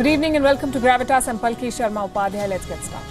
Good evening and welcome to Gravitas. I'm Palki Sharma Upadhyay. Let's get started.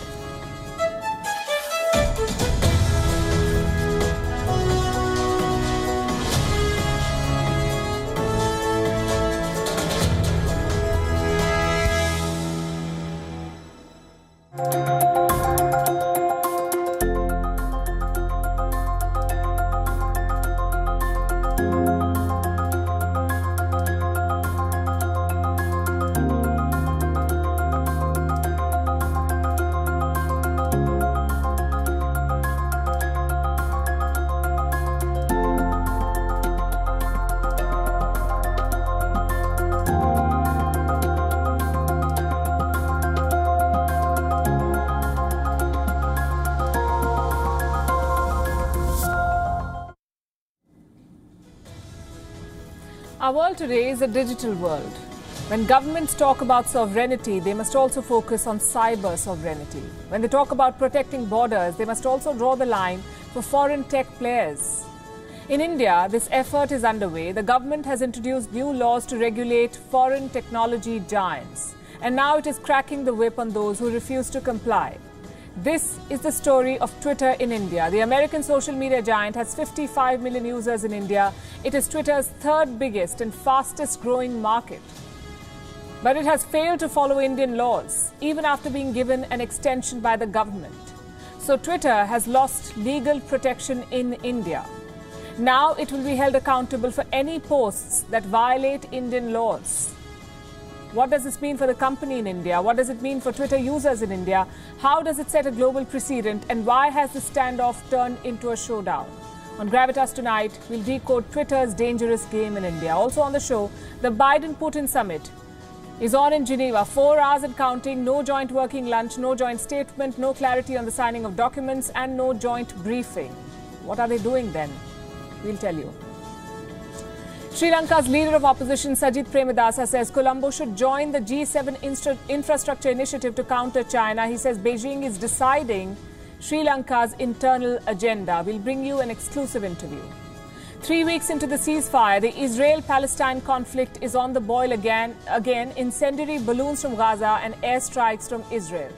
Our world today is a digital world. When governments talk about sovereignty, they must also focus on cyber sovereignty. When they talk about protecting borders, they must also draw the line for foreign tech players. In India, this effort is underway. The government has introduced new laws to regulate foreign technology giants. And now it is cracking the whip on those who refuse to comply. This is the story of Twitter in India. The American social media giant has 55 million users in India. It is Twitter's third biggest and fastest growing market. But it has failed to follow Indian laws, even after being given an extension by the government. So Twitter has lost legal protection in India. Now it will be held accountable for any posts that violate Indian laws. What does this mean for the company in India? What does it mean for Twitter users in India? How does it set a global precedent? And why has the standoff turned into a showdown? On Gravitas tonight, we'll decode Twitter's dangerous game in India. Also on the show, the Biden-Putin Summit is on in Geneva. 4 hours and counting, no joint working lunch, no joint statement, no clarity on the signing of documents, and no joint briefing. What are they doing then? We'll tell you. Sri Lanka's leader of opposition, Sajith Premadasa, says Colombo should join the G7 infrastructure initiative to counter China. He says Beijing is deciding Sri Lanka's internal agenda. We'll bring you an exclusive interview. 3 weeks into the ceasefire, the Israel-Palestine conflict is on the boil again, incendiary balloons from Gaza and airstrikes from Israel.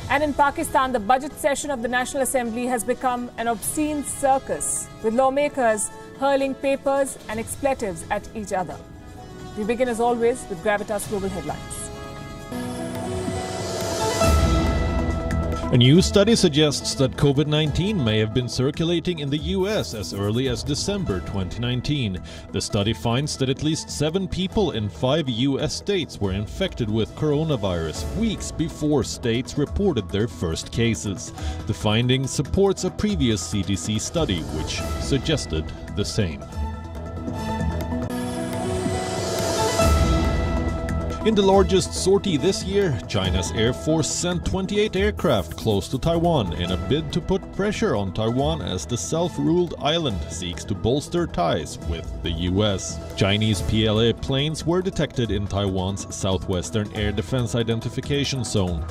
And in Pakistan, the budget session of the National Assembly has become an obscene circus, with lawmakers hurling papers and expletives at each other. We begin as always with Gravitas Global Headlines. A new study suggests that COVID-19 may have been circulating in the US as early as December 2019. The study finds that at least 7 people in 5 US states were infected with coronavirus weeks before states reported their first cases. The finding supports a previous CDC study which suggested the same. In the largest sortie this year, China's Air Force sent 28 aircraft close to Taiwan in a bid to put pressure on Taiwan as the self-ruled island seeks to bolster ties with the US. Chinese PLA planes were detected in Taiwan's southwestern air defense identification zone.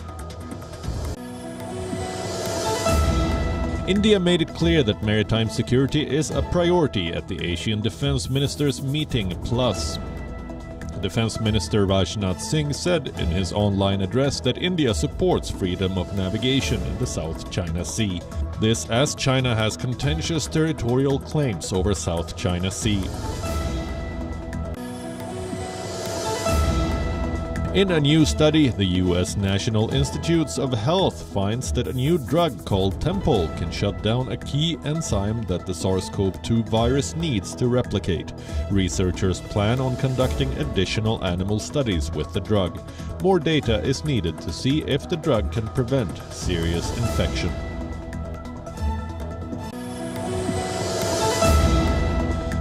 India made it clear that maritime security is a priority at the Asian Defense Ministers' meeting Plus. Defense Minister Rajnath Singh said in his online address that India supports freedom of navigation in the South China Sea. This as China has contentious territorial claims over South China Sea. In a new study, the U.S. National Institutes of Health finds that a new drug called Tempol can shut down a key enzyme that the SARS-CoV-2 virus needs to replicate. Researchers plan on conducting additional animal studies with the drug. More data is needed to see if the drug can prevent serious infection.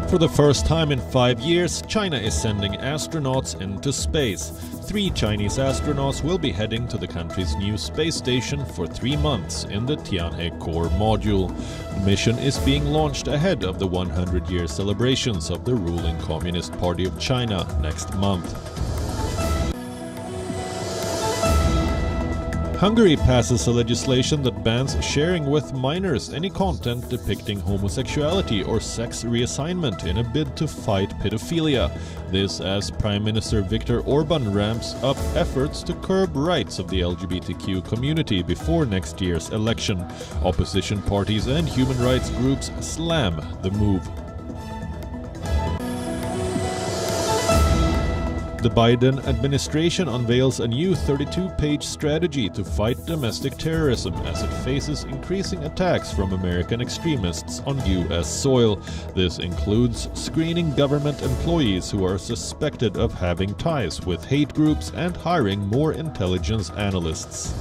For the first time in 5 years, China is sending astronauts into space. 3 Chinese astronauts will be heading to the country's new space station for 3 months in the Tianhe core module. The mission is being launched ahead of the 100-year celebrations of the ruling Communist Party of China next month. Hungary passes a legislation that bans sharing with minors any content depicting homosexuality or sex reassignment in a bid to fight pedophilia. This as Prime Minister Viktor Orban ramps up efforts to curb rights of the LGBTQ community before next year's election. Opposition parties and human rights groups slam the move. The Biden administration unveils a new 32-page strategy to fight domestic terrorism as it faces increasing attacks from American extremists on U.S. soil. This includes screening government employees who are suspected of having ties with hate groups and hiring more intelligence analysts.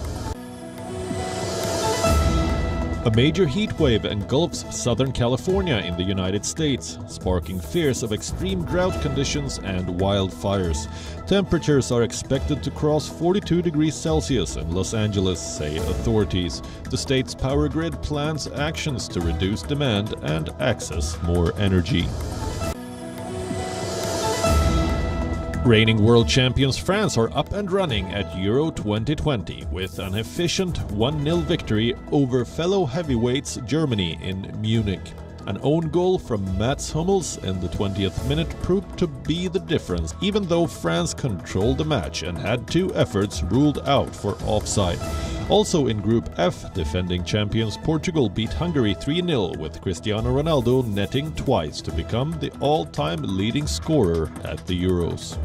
A major heat wave engulfs Southern California in the United States, sparking fears of extreme drought conditions and wildfires. Temperatures are expected to cross 42 degrees Celsius in Los Angeles, say authorities. The state's power grid plans actions to reduce demand and access more energy. Reigning world champions France are up and running at Euro 2020 with an efficient 1-0 victory over fellow heavyweights Germany in Munich. An own goal from Mats Hummels in the 20th minute proved to be the difference, even though France controlled the match and had 2 efforts ruled out for offside. Also in Group F, defending champions Portugal beat Hungary 3-0 with Cristiano Ronaldo netting twice to become the all-time leading scorer at the Euros.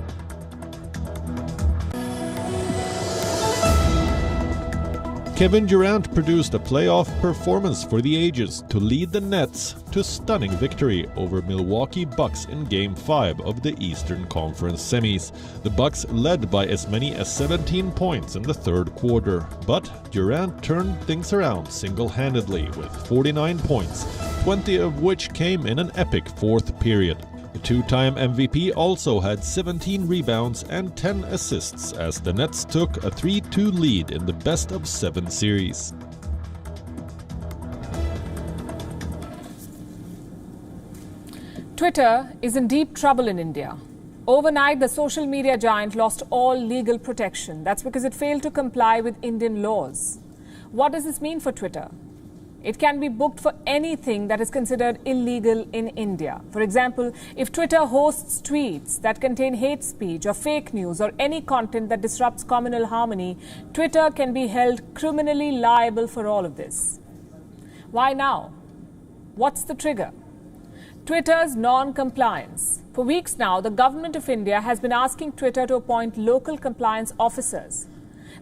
Kevin Durant produced a playoff performance for the ages to lead the Nets to stunning victory over Milwaukee Bucks in Game 5 of the Eastern Conference semis. The Bucks led by as many as 17 points in the third quarter, but Durant turned things around single-handedly with 49 points, 20 of which came in an epic fourth period. The two-time MVP also had 17 rebounds and 10 assists as the Nets took a 3-2 lead in the best-of-7 series. Twitter is in deep trouble in India. Overnight, the social media giant lost all legal protection. That's because it failed to comply with Indian laws. What does this mean for Twitter? It can be booked for anything that is considered illegal in India. For example, if Twitter hosts tweets that contain hate speech or fake news or any content that disrupts communal harmony, Twitter can be held criminally liable for all of this. Why now? What's the trigger? Twitter's non-compliance. For weeks now, the government of India has been asking Twitter to appoint local compliance officers.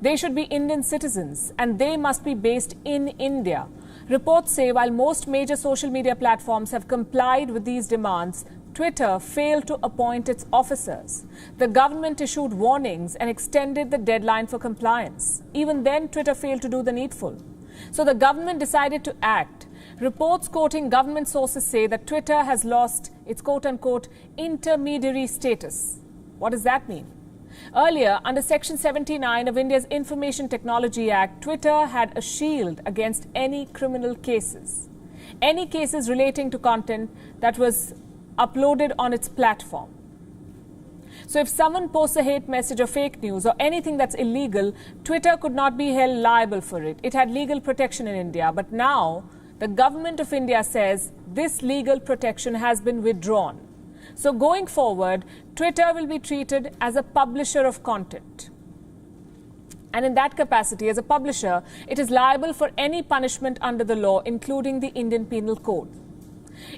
They should be Indian citizens and they must be based in India. Reports say while most major social media platforms have complied with these demands, Twitter failed to appoint its officers. The government issued warnings and extended the deadline for compliance. Even then, Twitter failed to do the needful. So the government decided to act. Reports quoting government sources say that Twitter has lost its quote-unquote intermediary status. What does that mean? Earlier, under Section 79 of India's Information Technology Act, Twitter had a shield against any criminal cases. Any cases relating to content that was uploaded on its platform. So if someone posts a hate message or fake news or anything that's illegal, Twitter could not be held liable for it. It had legal protection in India. But now, the government of India says this legal protection has been withdrawn. So going forward, Twitter will be treated as a publisher of content. And in that capacity, as a publisher, it is liable for any punishment under the law, including the Indian Penal Code.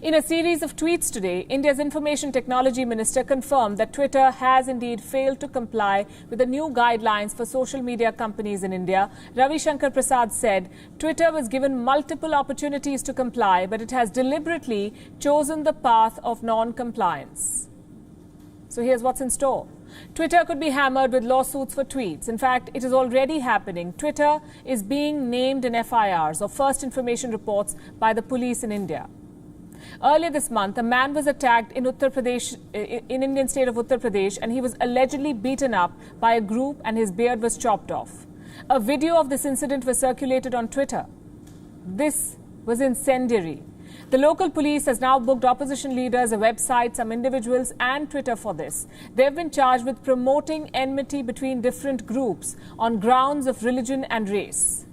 In a series of tweets today, India's Information Technology Minister confirmed that Twitter has indeed failed to comply with the new guidelines for social media companies in India. Ravi Shankar Prasad said Twitter was given multiple opportunities to comply, but it has deliberately chosen the path of non-compliance. So here's what's in store. Twitter could be hammered with lawsuits for tweets. In fact, it is already happening. Twitter is being named in FIRs, or First Information Reports, by the police in India. Earlier this month, a man was attacked in Uttar Pradesh, in Indian state of Uttar Pradesh, and he was allegedly beaten up by a group and his beard was chopped off. A video of this incident was circulated on Twitter. This was incendiary. The local police has now booked opposition leaders, a website, some individuals and Twitter for this. They've been charged with promoting enmity between different groups on grounds of religion and race.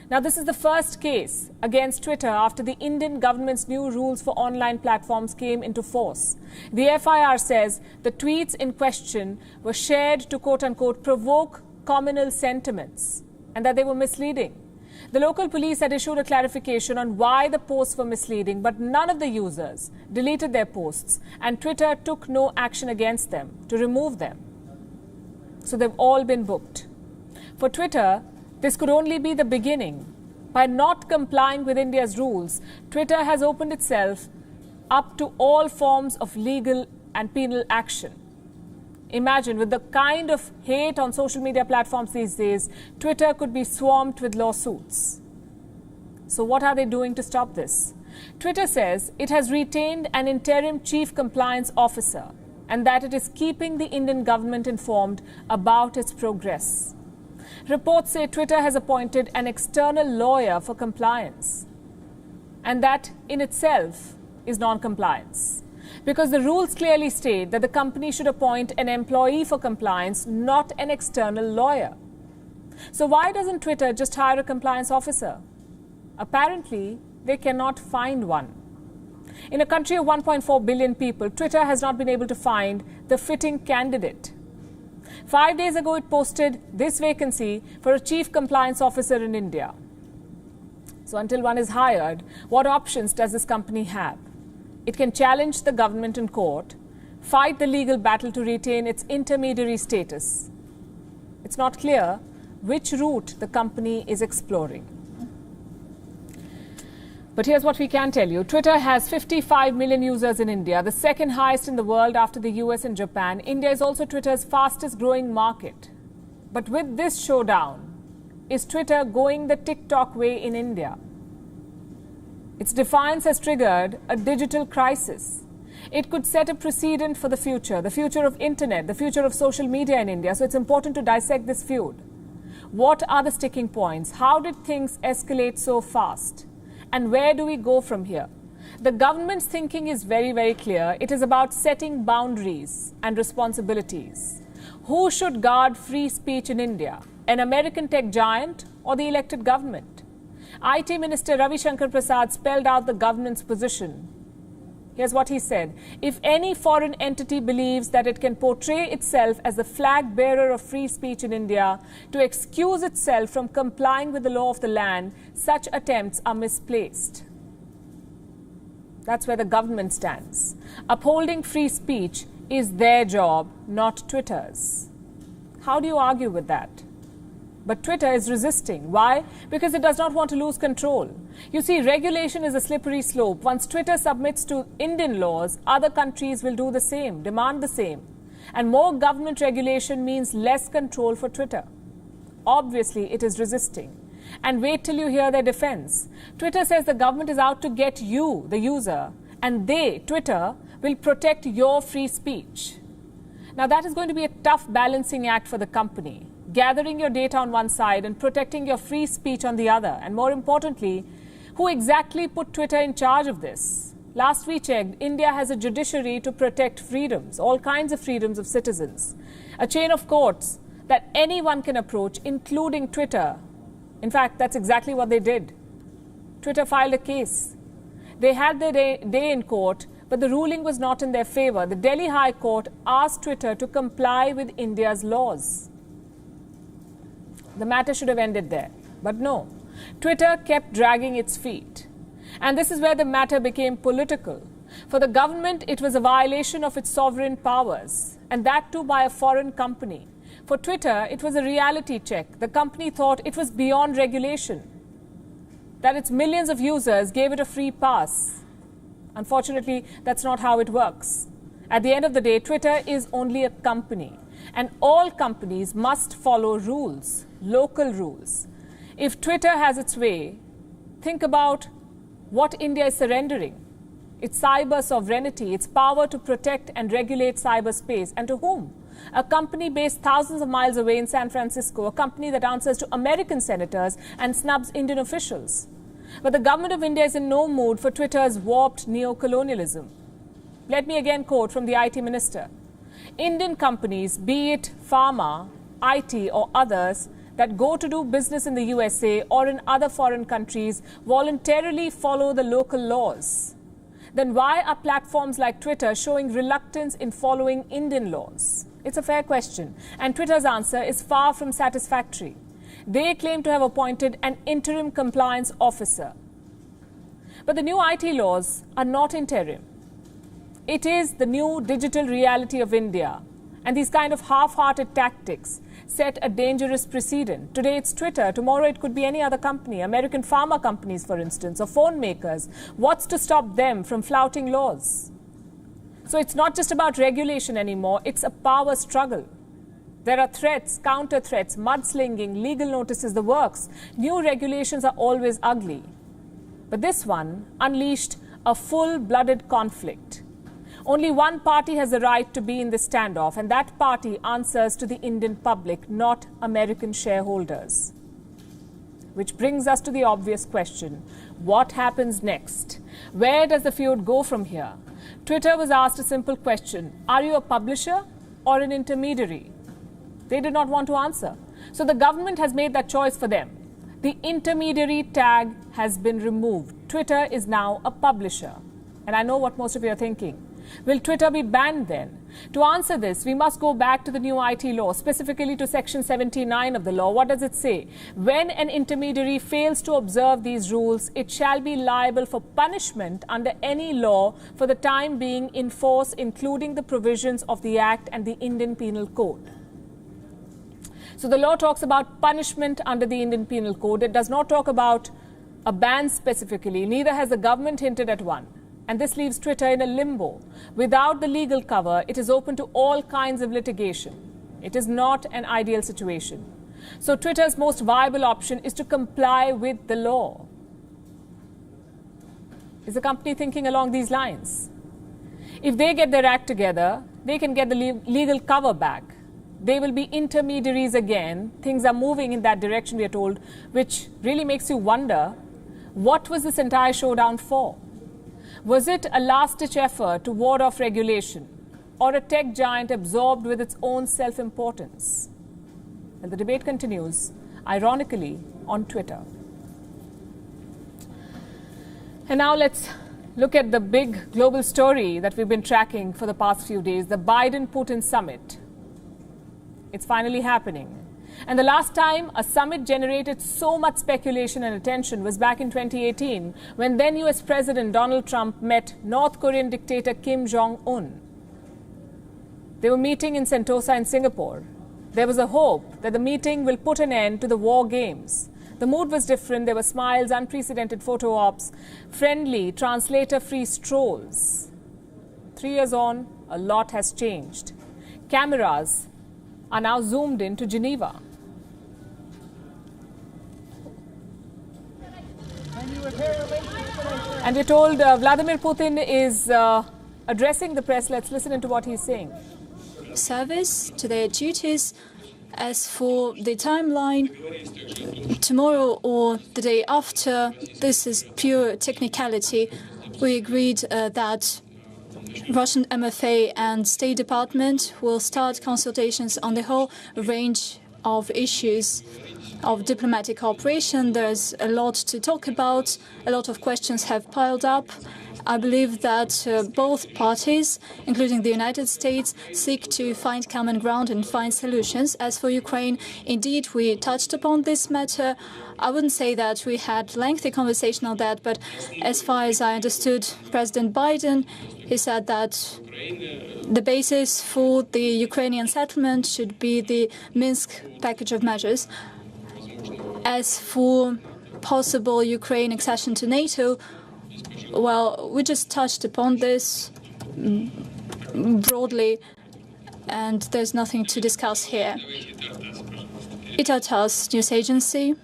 Now, this is the first case against Twitter after the Indian government's new rules for online platforms came into force. The FIR says the tweets in question were shared to quote-unquote provoke communal sentiments and that they were misleading. The local police had issued a clarification on why the posts were misleading, but none of the users deleted their posts and Twitter took no action against them to remove them. So they've all been booked. For Twitter, this could only be the beginning. By not complying with India's rules, Twitter has opened itself up to all forms of legal and penal action. Imagine, with the kind of hate on social media platforms these days, Twitter could be swamped with lawsuits. So what are they doing to stop this? Twitter says it has retained an interim chief compliance officer and that it is keeping the Indian government informed about its progress. Reports say Twitter has appointed an external lawyer for compliance, and that in itself is non-compliance, because the rules clearly state that the company should appoint an employee for compliance, not an external lawyer. So why doesn't Twitter just hire a compliance officer? Apparently, they cannot find one. In a country of 1.4 billion people, Twitter has not been able to find the fitting candidate. 5 days ago, it posted this vacancy for a chief compliance officer in India. So until one is hired, what options does this company have? It can challenge the government in court, fight the legal battle to retain its intermediary status. It's not clear which route the company is exploring. But here's what we can tell you. Twitter has 55 million users in India, the second highest in the world after the US and Japan. India is also Twitter's fastest growing market. But with this showdown, is Twitter going the TikTok way in India? Its defiance has triggered a digital crisis. It could set a precedent for the future of internet, the future of social media in India. So it's important to dissect this feud. What are the sticking points? How did things escalate so fast? And where do we go from here? The government's thinking is very, very clear. It is about setting boundaries and responsibilities. Who should guard free speech in India? An American tech giant or the elected government? IT Minister Ravi Shankar Prasad spelled out the government's position. Here's what he said. If any foreign entity believes that it can portray itself as the flag bearer of free speech in India to excuse itself from complying with the law of the land, such attempts are misplaced. That's where the government stands. Upholding free speech is their job, not Twitter's. How do you argue with that? But Twitter is resisting. Why? Because it does not want to lose control. You see, regulation is a slippery slope. Once Twitter submits to Indian laws, other countries will do the same, demand the same. And more government regulation means less control for Twitter. Obviously, it is resisting. And wait till you hear their defense. Twitter says the government is out to get you, the user, and they, Twitter, will protect your free speech. Now, that is going to be a tough balancing act for the company. Gathering your data on one side and protecting your free speech on the other. And more importantly, who exactly put Twitter in charge of this? Last we checked, India has a judiciary to protect freedoms, all kinds of freedoms of citizens. A chain of courts that anyone can approach, including Twitter. In fact, that's exactly what they did. Twitter filed a case. They had their day in court, but the ruling was not in their favor. The Delhi High Court asked Twitter to comply with India's laws. The matter should have ended there. But no, Twitter kept dragging its feet. And this is where the matter became political. For the government, it was a violation of its sovereign powers, and that too by a foreign company. For Twitter, it was a reality check. The company thought it was beyond regulation, that its millions of users gave it a free pass. Unfortunately, that's not how it works. At the end of the day, Twitter is only a company. And all companies must follow rules, local rules. If Twitter has its way, think about what India is surrendering. Its cyber sovereignty, its power to protect and regulate cyberspace. And to whom? A company based thousands of miles away in San Francisco, a company that answers to American senators and snubs Indian officials. But the government of India is in no mood for Twitter's warped neo-colonialism. Let me again quote from the IT minister. Indian companies, be it pharma, IT or others, that go to do business in the USA or in other foreign countries voluntarily follow the local laws. Then why are platforms like Twitter showing reluctance in following Indian laws? It's a fair question, and Twitter's answer is far from satisfactory. They claim to have appointed an interim compliance officer. But the new IT laws are not interim. It is the new digital reality of India, and these kind of half-hearted tactics set a dangerous precedent. Today it's Twitter, tomorrow it could be any other company, American pharma companies, for instance, or phone makers. What's to stop them from flouting laws? So it's not just about regulation anymore, it's a power struggle. There are threats, counter-threats, mudslinging, legal notices, the works. New regulations are always ugly. But this one unleashed a full-blooded conflict. Only one party has the right to be in this standoff, and that party answers to the Indian public, not American shareholders. Which brings us to the obvious question: what happens next? Where does the feud go from here? Twitter was asked a simple question: are you a publisher or an intermediary? They did not want to answer. So the government has made that choice for them. The intermediary tag has been removed. Twitter is now a publisher. And I know what most of you are thinking. Will Twitter be banned then? To answer this, we must go back to the new IT law, specifically to Section 79 of the law. What does it say? When an intermediary fails to observe these rules, it shall be liable for punishment under any law for the time being in force, including the provisions of the Act and the Indian Penal Code. So the law talks about punishment under the Indian Penal Code. It does not talk about a ban specifically. Neither has the government hinted at one. And this leaves Twitter in a limbo. Without the legal cover, it is open to all kinds of litigation. It is not an ideal situation. So Twitter's most viable option is to comply with the law. Is the company thinking along these lines? If they get their act together, they can get the legal cover back. They will be intermediaries again. Things are moving in that direction, we are told, which really makes you wonder, what was this entire showdown for? Was it a last-ditch effort to ward off regulation, or a tech giant absorbed with its own self-importance? And the debate continues, ironically, on Twitter. And now let's look at the big global story that we've been tracking for the past few days, the Biden-Putin Summit. It's finally happening. And the last time a summit generated so much speculation and attention was back in 2018, when then US President Donald Trump met North Korean dictator Kim Jong-un. They were meeting in Sentosa in Singapore. There was a hope that the meeting will put an end to the war games. The mood was different. There were smiles, unprecedented photo ops, friendly, translator-free strolls. 3 years on, a lot has changed. Cameras are now zoomed into Geneva. And we're told Vladimir Putin is addressing the press. Let's listen into what he's saying. Service to their duties. As for the timeline, tomorrow or the day after, this is pure technicality. We agreed that Russian MFA and State Department will start consultations on the whole range of issues of diplomatic cooperation. There's a lot to talk about. A lot of questions have piled up. I believe that both parties, including the United States, seek to find common ground and find solutions. As for Ukraine, indeed, we touched upon this matter. I wouldn't say that we had lengthy conversation on that, but as far as I understood President Biden, he said that the basis for the Ukrainian settlement should be the Minsk package of measures. As for possible Ukraine accession to NATO, well, we just touched upon this broadly, and there's nothing to discuss here. Itartas news agency.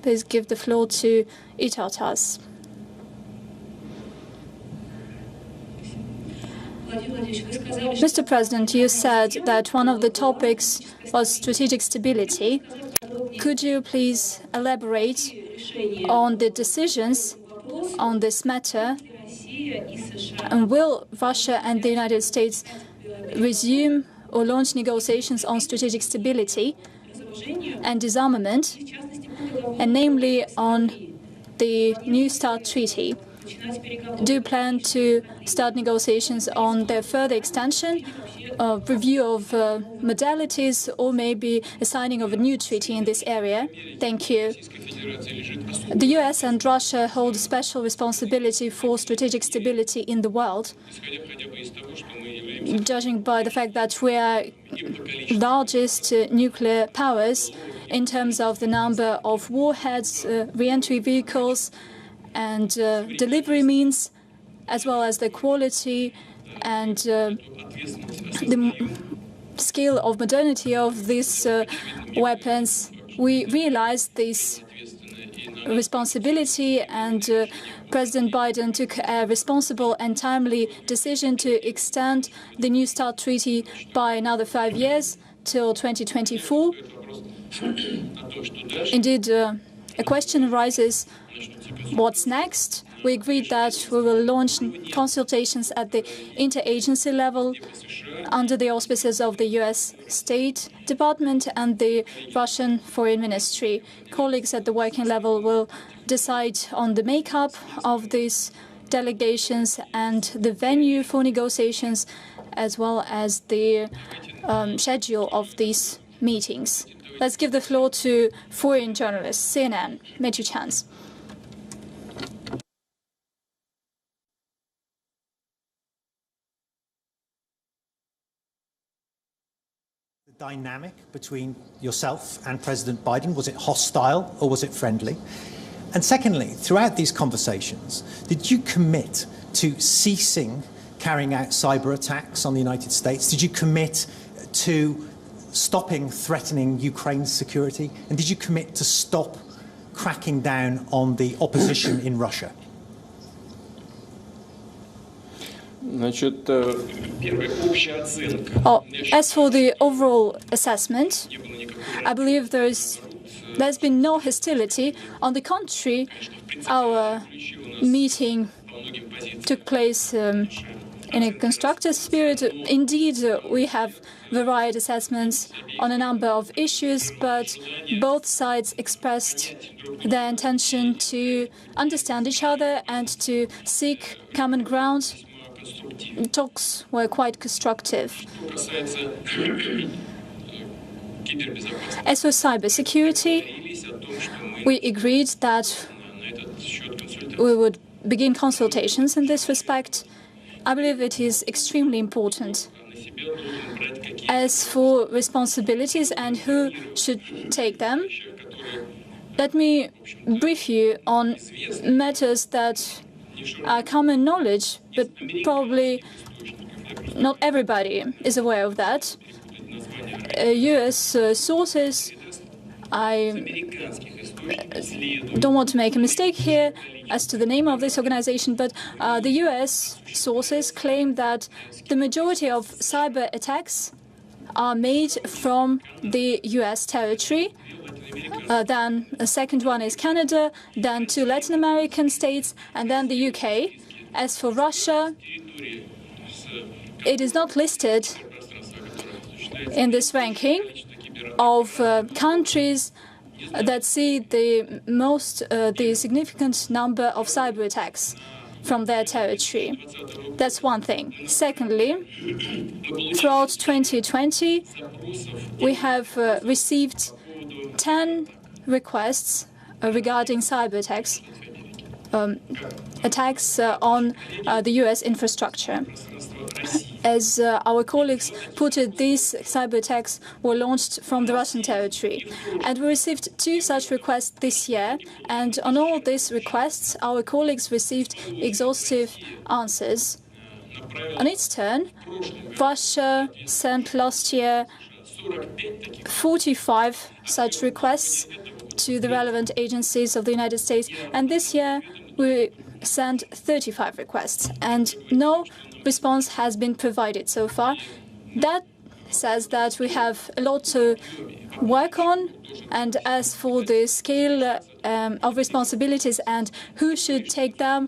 Please give the floor to Itartas. Mr. President, you said that one of the topics was strategic stability. Could you please elaborate on the decisions on this matter? And will Russia and the United States resume or launch negotiations on strategic stability and disarmament, and namely on the New START treaty? Do you plan to start negotiations on their further extension, review of modalities, or maybe a signing of a new treaty in this area? Thank you. The US and Russia hold special responsibility for strategic stability in the world, judging by the fact that we are largest nuclear powers in terms of the number of warheads, re-entry vehicles, and delivery means, as well as the quality and the scale of modernity of these weapons. We realize this responsibility, and President Biden took a responsible and timely decision to extend the New START treaty by another 5 years till 2024. Indeed, a question arises: what's next? We agreed that we will launch consultations at the interagency level under the auspices of the US State Department and the Russian Foreign Ministry. Colleagues at the working level will decide on the makeup of these delegations and the venue for negotiations, as well as the schedule of these meetings. Let's give the floor to foreign journalists. CNN, Matthew Chance. Dynamic between yourself and President Biden? Was it hostile or was it friendly? And secondly, throughout these conversations, did you commit to ceasing carrying out cyber attacks on the United States? Did you commit to stopping threatening Ukraine's security? And did you commit to stop cracking down on the opposition in Russia? As for the overall assessment, I believe there's been no hostility. On the contrary, our meeting took place in a constructive spirit. Indeed, we have varied assessments on a number of issues, but both sides expressed their intention to understand each other and to seek common ground. Talks were quite constructive. As for cybersecurity, we agreed that we would begin consultations in this respect. I believe it is extremely important. As for responsibilities and who should take them, let me brief you on matters that are common knowledge, but probably not everybody is aware of that. US sources, I don't want to make a mistake here as to the name of this organization, but the US sources claim that the majority of cyber attacks are made from the US territory. Then a second one is Canada, then 2 Latin American states, and then the UK. As for Russia, it is not listed in this ranking of countries that see the significant number of cyber attacks from their territory. That's one thing. Secondly, throughout 2020, we have received 10 requests regarding cyber attacks, on the US infrastructure. As our colleagues put it, these cyber attacks were launched from the Russian territory. And we received 2 such requests this year. And on all these requests, our colleagues received exhaustive answers. On its turn, Russia sent last year 45 such requests to the relevant agencies of the United States. And this year, we sent 35 requests. And no response has been provided so far. That says that we have a lot to work on, and as for the scale of responsibilities and who should take them,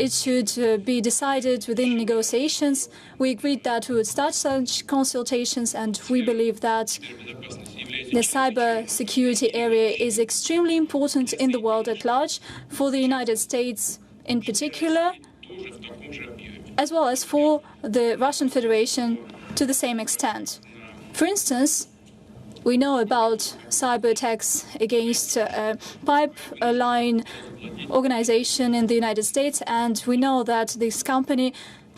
it should be decided within negotiations. We agreed that we would start such consultations, and we believe that the cyber security area is extremely important in the world at large, for the United States in particular, as well as for the Russian Federation to the same extent. For instance, we know about cyber attacks against a pipeline organization in the United States, and we know that this company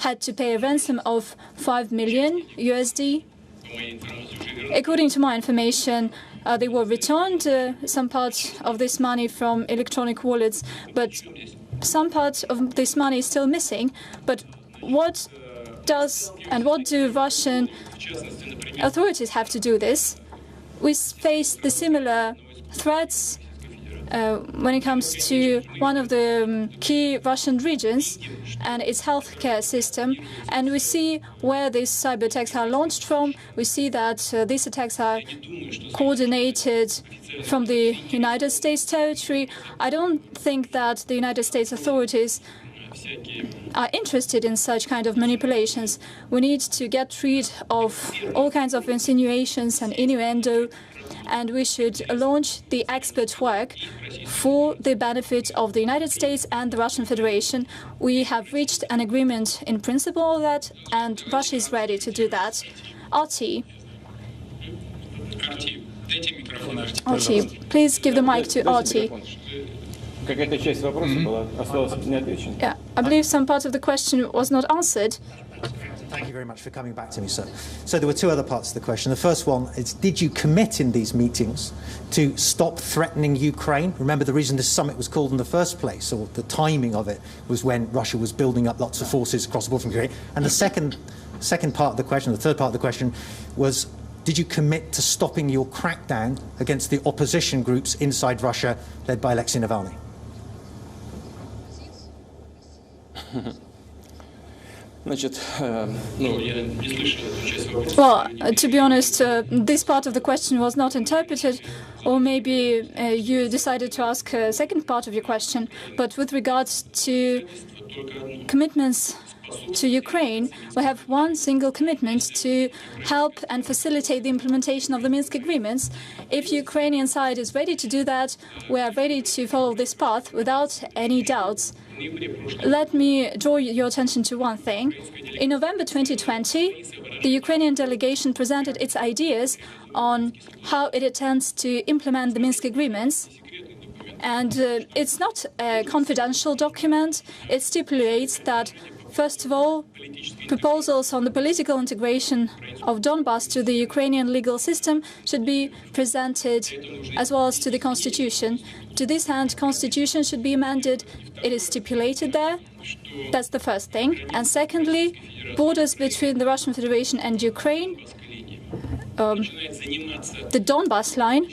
had to pay a ransom of $5 million USD. According to my information, they were returned some part of this money from electronic wallets, but some part of this money is still missing. But what do Russian authorities have to do this? We face the similar threats when it comes to one of the key Russian regions and its healthcare system. And we see where these cyber attacks are launched from. We see that these attacks are coordinated from the United States territory. I don't think that the United States authorities are interested in such kind of manipulations. We need to get rid of all kinds of insinuations and innuendo, and we should launch the expert work for the benefit of the United States and the Russian Federation. We have reached an agreement in principle on that, and Russia is ready to do that. RT, please give the mic to RT. Yeah, I believe some part of the question was not answered. Thank you very much for coming back to me, sir. So there were two other parts of the question. The first one is, did you commit in these meetings to stop threatening Ukraine? Remember, the reason this summit was called in the first place, or the timing of it, was when Russia was building up lots of forces across the border from Ukraine. And the second part of the question, the third part of the question, was, did you commit to stopping your crackdown against the opposition groups inside Russia led by Alexei Navalny? Well, to be honest, this part of the question was not interpreted, or maybe you decided to ask a second part of your question. But with regards to commitments to Ukraine, we have one single commitment to help and facilitate the implementation of the Minsk agreements. If the Ukrainian side is ready to do that, we are ready to follow this path without any doubts. Let me draw your attention to one thing. In November 2020, the Ukrainian delegation presented its ideas on how it intends to implement the Minsk agreements. And it's not a confidential document. It stipulates that, first of all, proposals on the political integration of Donbas to the Ukrainian legal system should be presented, as well as to the constitution. To this end, constitution should be amended. It is stipulated there. That's the first thing. And secondly, borders between the Russian Federation and Ukraine, the Donbas line,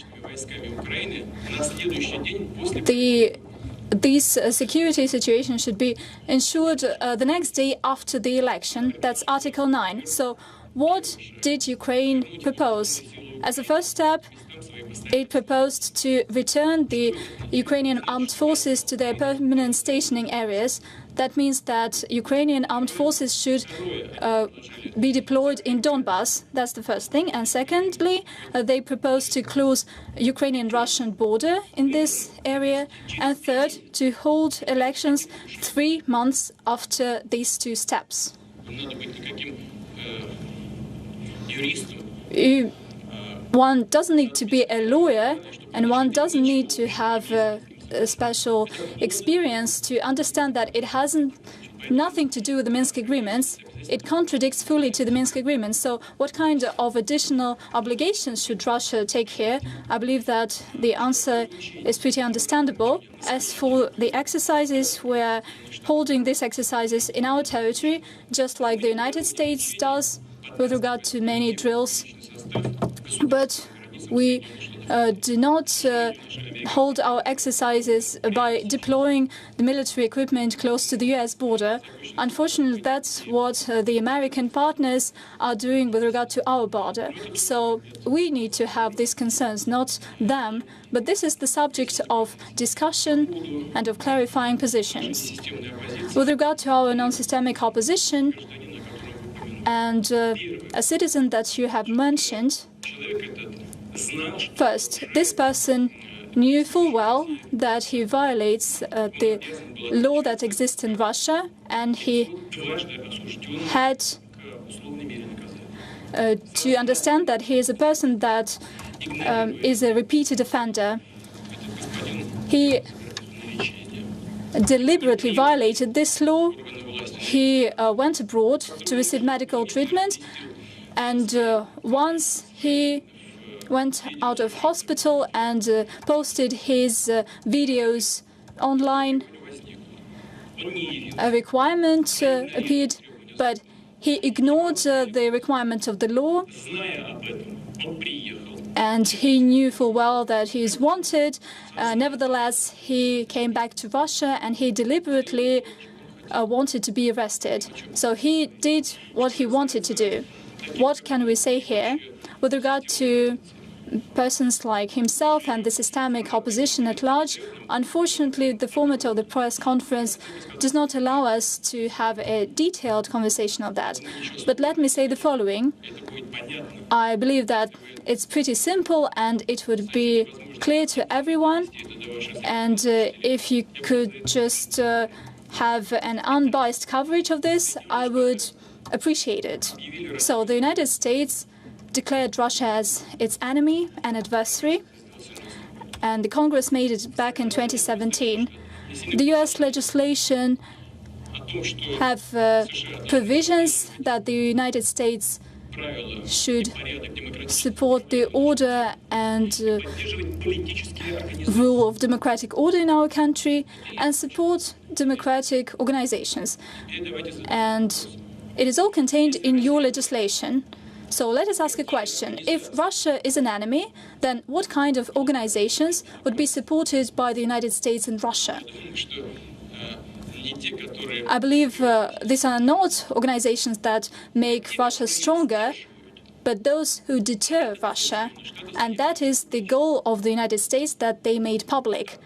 this security situation should be ensured the next day after the election. That's Article 9. So what did Ukraine propose? As a first step, it proposed to return the Ukrainian armed forces to their permanent stationing areas. That means that Ukrainian armed forces should be deployed in Donbas. That's the first thing. And secondly, they proposed to close Ukrainian-Russian border in this area. And third, to hold elections 3 months after these two steps. One doesn't need to be a lawyer, and one doesn't need to have a special experience to understand that it hasn't nothing to do with the Minsk agreements. It contradicts fully to the Minsk agreements. So what kind of additional obligations should Russia take here? I believe that the answer is pretty understandable. As for the exercises, we're holding these exercises in our territory, just like the United States does with regard to many drills. But we do not hold our exercises by deploying the military equipment close to the US border. Unfortunately, that's what the American partners are doing with regard to our border. So we need to have these concerns, not them. But this is the subject of discussion and of clarifying positions. With regard to our non-systemic opposition, and a citizen that you have mentioned, first, this person knew full well that he violates the law that exists in Russia, and he had to understand that he is a person that is a repeated offender. He deliberately violated this law. He went abroad to receive medical treatment, and once he went out of hospital and posted his videos online, a requirement appeared, but he ignored the requirement of the law, and he knew full well that he is wanted. Nevertheless, he came back to Russia, and he deliberately wanted to be arrested. So he did what he wanted to do. What can we say here? With regard to persons like himself and the systemic opposition at large, unfortunately, the format of the press conference does not allow us to have a detailed conversation of that. But let me say the following. I believe that it's pretty simple and it would be clear to everyone. And if you could just have an unbiased coverage of this, I would appreciate it. So the United States declared Russia as its enemy and adversary, and the Congress made it back in 2017. The US legislation have provisions that the United States should support the order and rule of democratic order in our country and support democratic organizations. And it is all contained in your legislation. So let us ask a question. If Russia is an enemy, then what kind of organizations would be supported by the United States and Russia? I believe these are not organizations that make Russia stronger, but those who deter Russia. And that is the goal of the United States that they made public.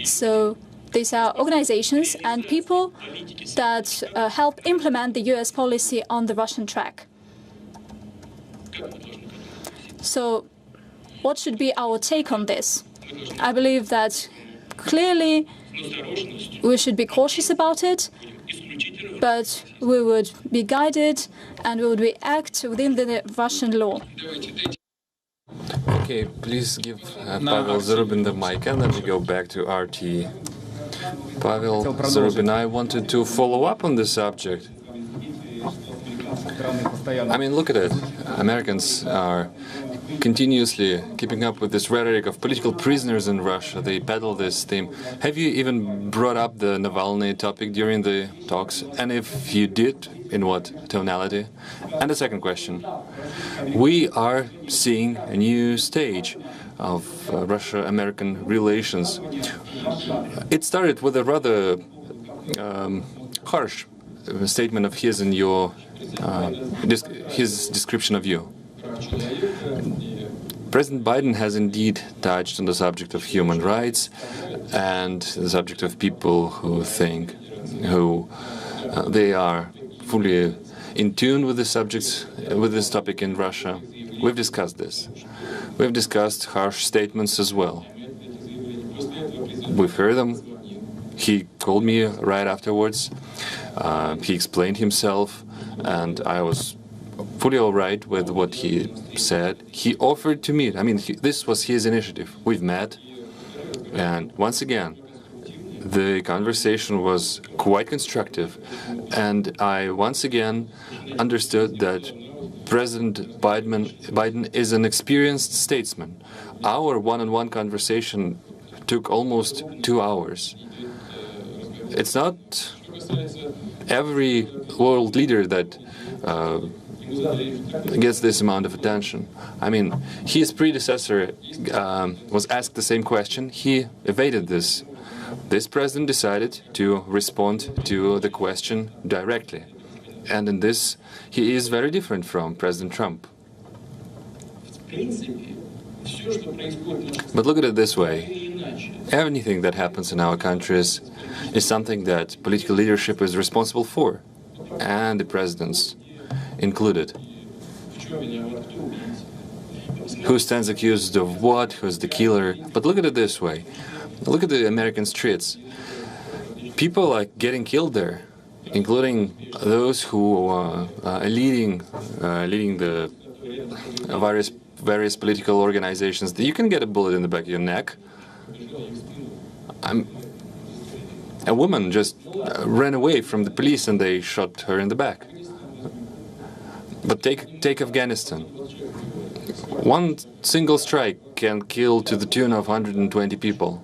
So these are organizations and people that help implement the US policy on the Russian track. So what should be our take on this? I believe that clearly we should be cautious about it, but we would be guided and we would react within the Russian law. Okay, please give Pavel Zarubin the mic, and then we go back to RT. Pavel Zarubin, I wanted to follow up on this subject. I mean, look at it. Americans are continuously keeping up with this rhetoric of political prisoners in Russia. They peddle this theme. Have you even brought up the Navalny topic during the talks? And if you did, in what tonality? And the second question. We are seeing a new stage of Russia-American relations. It started with a rather harsh statement of his in your his description of you. President Biden has indeed touched on the subject of human rights and the subject of people who think they are fully in tune with the subjects, with this topic in Russia. We've discussed this. We've discussed harsh statements as well. We've heard them. He called me right afterwards. He explained himself, and I was fully all right with what he said. He offered to meet. I mean, this was his initiative. We've met, and once again, the conversation was quite constructive, and I once again understood that President Biden is an experienced statesman. Our one-on-one conversation took almost 2 hours. It's not every world leader that gets this amount of attention. I mean, his predecessor was asked the same question. He evaded this. This president decided to respond to the question directly. And in this, he is very different from President Trump. But look at it this way. Anything that happens in our countries is something that political leadership is responsible for, and the presidents included. Who stands accused of what? Who's the killer? But look at it this way. Look at the American streets. People are getting killed there, including those who are leading the various political organizations. You can get a bullet in the back of your neck. A woman just ran away from the police and they shot her in the back. But take Afghanistan. One single strike can kill to the tune of 120 people.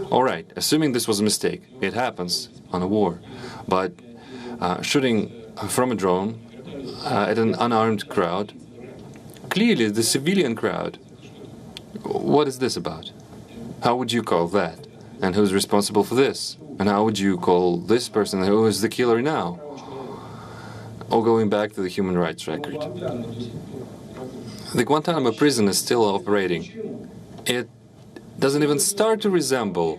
All right, assuming this was a mistake, it happens on a war. But shooting from a drone at an unarmed crowd, clearly the civilian crowd, what is this about? How would you call that? And who's responsible for this? And how would you call this person who is the killer now? Or going back to the human rights record. The Guantanamo prison is still operating. It doesn't even start to resemble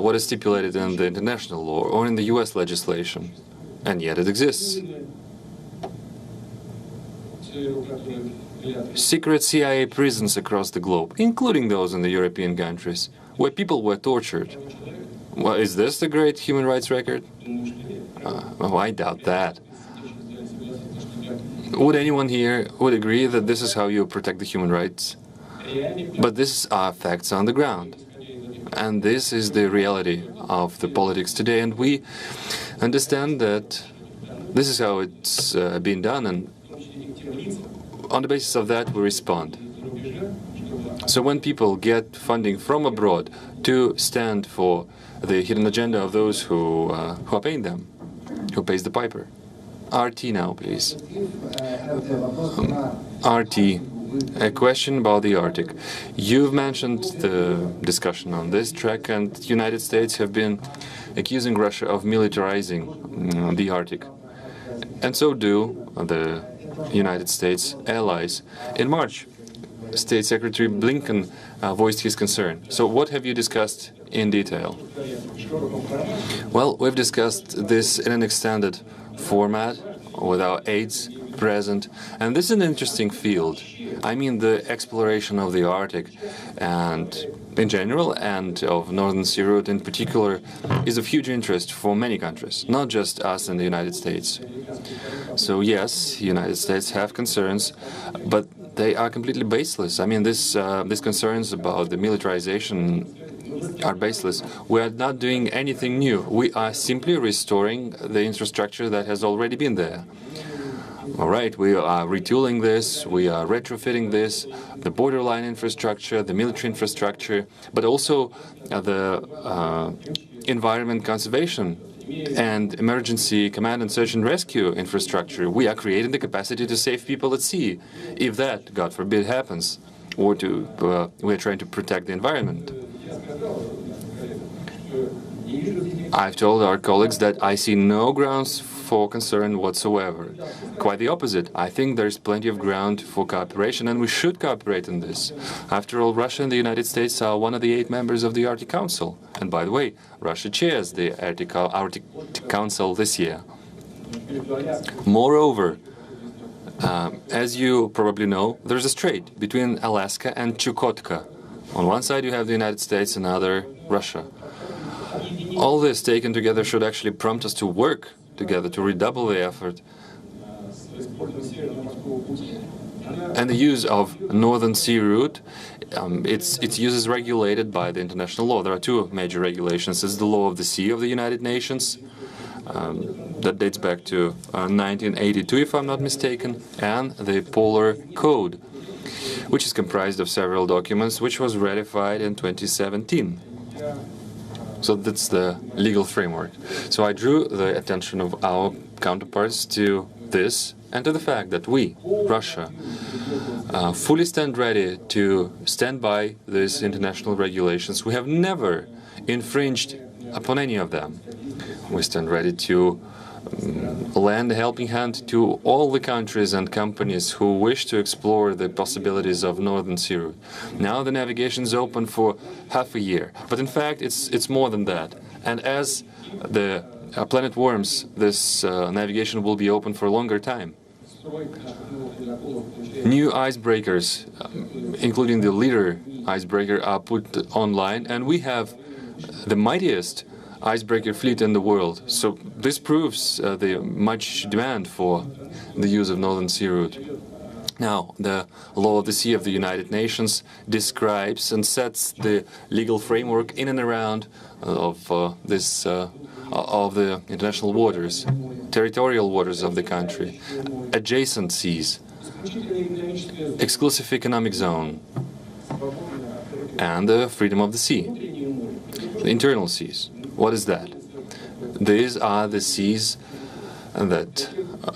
what is stipulated in the international law or in the US legislation. And yet it exists. Secret CIA prisons across the globe, including those in the European countries, where people were tortured. Well, is this the great human rights record? Oh, I doubt that. Would anyone here would agree that this is how you protect the human rights? But these are facts on the ground. And this is the reality of the politics today. And we understand that this is how it's been done. And on the basis of that, we respond. So when people get funding from abroad to stand for the hidden agenda of those who are paying them, who pays the piper. RT now, please. RT, a question about the Arctic. You've mentioned the discussion on this track, and the United States have been accusing Russia of militarizing the Arctic. And so do the United States allies. In March, State Secretary Blinken voiced his concern. So what have you discussed in detail? Well, we've discussed this in an extended format with our aides present, and this is an interesting field. I mean, the exploration of the Arctic and in general and of Northern Sea route in particular is of huge interest for many countries, not just us in the United States. So yes, the United States have concerns, but they are completely baseless. I mean, these concerns about the militarization are baseless. We are not doing anything new. We are simply restoring the infrastructure that has already been there. All right, we are retooling this, we are retrofitting this, the borderline infrastructure, the military infrastructure, but also the environment conservation and emergency command and search and rescue infrastructure. We are creating the capacity to save people at sea, if that, God forbid, happens, or we're trying to protect the environment. I've told our colleagues that I see no grounds for concern whatsoever. Quite the opposite. I think there's plenty of ground for cooperation, and we should cooperate in this. After all, Russia and the United States are one of the 8 members of the Arctic Council. And by the way, Russia chairs the Arctic Council this year. Moreover, as you probably know, there's a strait between Alaska and Chukotka. On one side you have the United States, and other Russia. All this taken together should actually prompt us to work together, to redouble the effort. And the use of Northern Sea route, its use is regulated by the international law. There are 2 major regulations. It's the Law of the Sea of the United Nations, that dates back to 1982, if I'm not mistaken, and the Polar Code, which is comprised of several documents, which was ratified in 2017. So that's the legal framework. So I drew the attention of our counterparts to this, and to the fact that we, Russia, fully stand ready to stand by these international regulations. We have never infringed upon any of them. We stand ready to lend a helping hand to all the countries and companies who wish to explore the possibilities of Northern Sea route. Now the navigation is open for half a year, but in fact it's more than that. And as the planet warms, this navigation will be open for a longer time. New icebreakers, including the Leader icebreaker, are put online, and we have the mightiest icebreaker fleet in the world. So this proves the much demand for the use of Northern Sea route. Now, the Law of the Sea of the United Nations describes and sets the legal framework in and around of of the international waters, territorial waters of the country, adjacent seas, exclusive economic zone, and the freedom of the sea, the internal seas. What is that? These are the seas that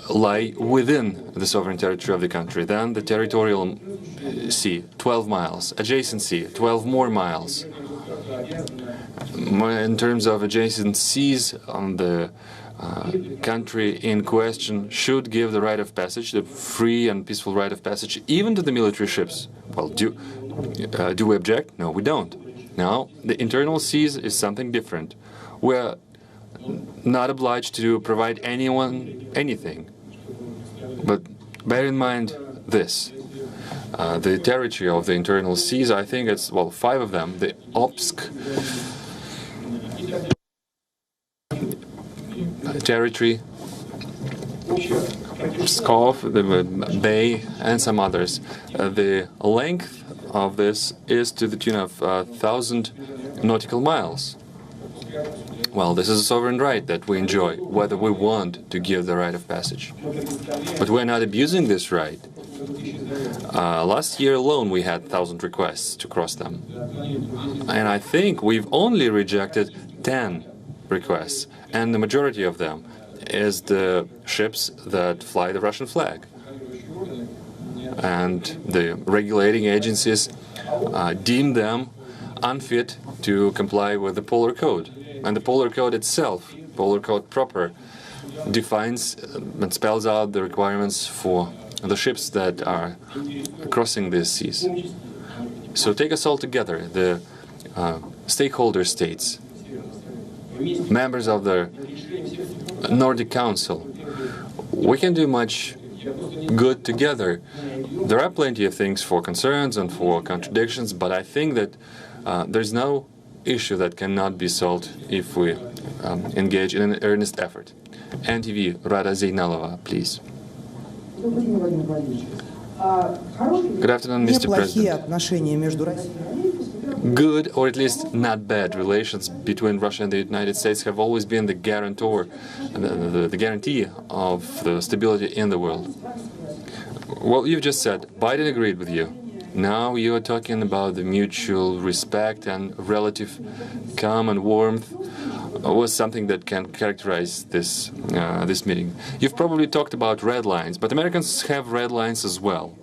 lie within the sovereign territory of the country. Then the territorial sea, 12 miles. Adjacent sea, 12 more miles. In terms of adjacent seas, the country in question should give the right of passage, the free and peaceful right of passage, even to the military ships. Well, do we object? No, we don't. Now, the internal seas is something different. We're not obliged to provide anyone anything. But bear in mind this. The territory of the internal seas, I think it's, well, 5 of them. The Obsk territory, Pskov, the Bay, and some others. The length of this is to the tune of 1,000 nautical miles. Well, this is a sovereign right that we enjoy, whether we want to give the right of passage. But we're not abusing this right. Last year alone we had 1,000 requests to cross them. And I think we've only rejected 10 requests, and the majority of them is the ships that fly the Russian flag. And the regulating agencies deem them unfit to comply with the Polar Code. And the Polar Code itself, Polar Code proper, defines and spells out the requirements for the ships that are crossing these seas. So take us all together, the stakeholder states, members of the Nordic Council. We can do much good together. There are plenty of things for concerns and for contradictions, but I think that there's no issue that cannot be solved if we engage in an earnest effort. NTV, Rada Zeynalova, please. Good afternoon, Mr. President. Good, or at least not bad, relations between Russia and the United States have always been the guarantor, the guarantee of the stability in the world. Well, you've just said Biden agreed with you. Now you are talking about the mutual respect and relative calm and warmth was something that can characterize this this meeting. You've probably talked about red lines, but Americans have red lines as well.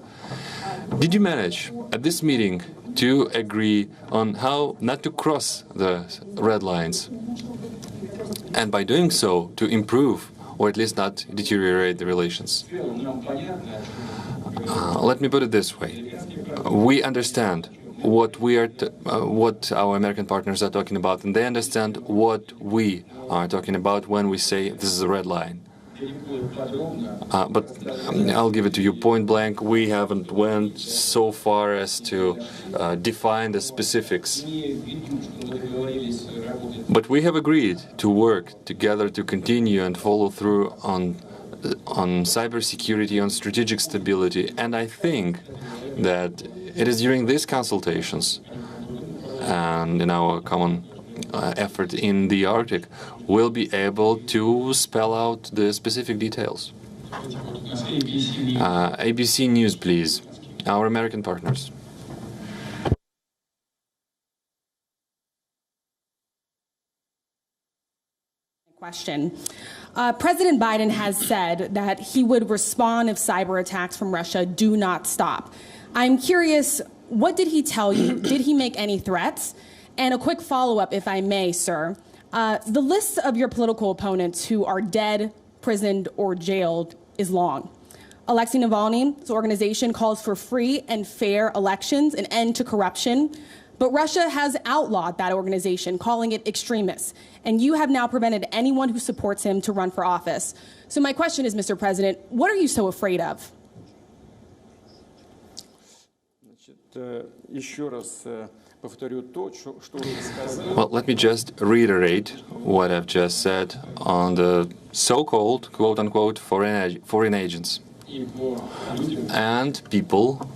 Did you manage at this meeting to agree on how not to cross the red lines, and by doing so to improve or at least not deteriorate the relations? Let me put it this way. We understand what our American partners are talking about, and they understand what we are talking about when we say this is a red line. But I'll give it to you point blank. We haven't went so far as to define the specifics. But we have agreed to work together to continue and follow through on cybersecurity, on strategic stability, and I think that it is during these consultations and in our common effort in the Arctic we'll be able to spell out the specific details. ABC News, please. Our American partners. Question. President Biden has said that he would respond if cyber attacks from Russia do not stop. I'm curious, what did he tell you? Did he make any threats? And a quick follow-up, if I may, sir. The list of your political opponents who are dead, prisoned, or jailed is long. Alexei Navalny's organization calls for free and fair elections, an end to corruption. But Russia has outlawed that organization, calling it extremist. And you have now prevented anyone who supports him to run for office. So my question is, Mr. President, what are you so afraid of? Well, let me just reiterate what I've just said on the so-called, quote-unquote, foreign agents and people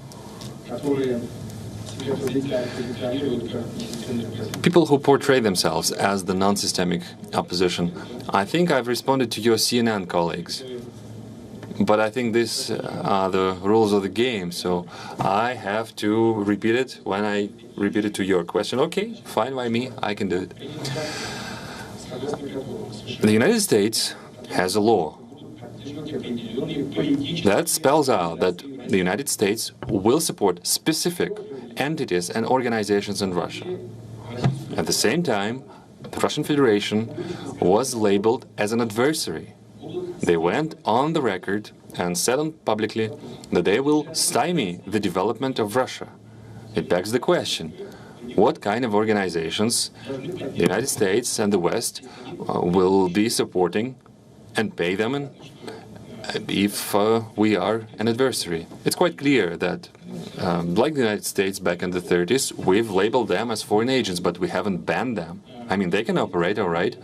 who portray themselves as the non-systemic opposition. I think I've responded to your CNN colleagues, but I think these are the rules of the game, so I have to repeat it when I repeat it to your question. Okay, fine by me, I can do it. The United States has a law that spells out that the United States will support specific entities and organizations in Russia. At the same time, the Russian Federation was labeled as an adversary. They went on the record and said publicly that they will stymie the development of Russia. It begs the question, what kind of organizations the United States and the West will be supporting and pay them if we are an adversary? It's quite clear that, like the United States back in the 30s, we've labeled them as foreign agents, but we haven't banned them. I mean, they can operate, all right.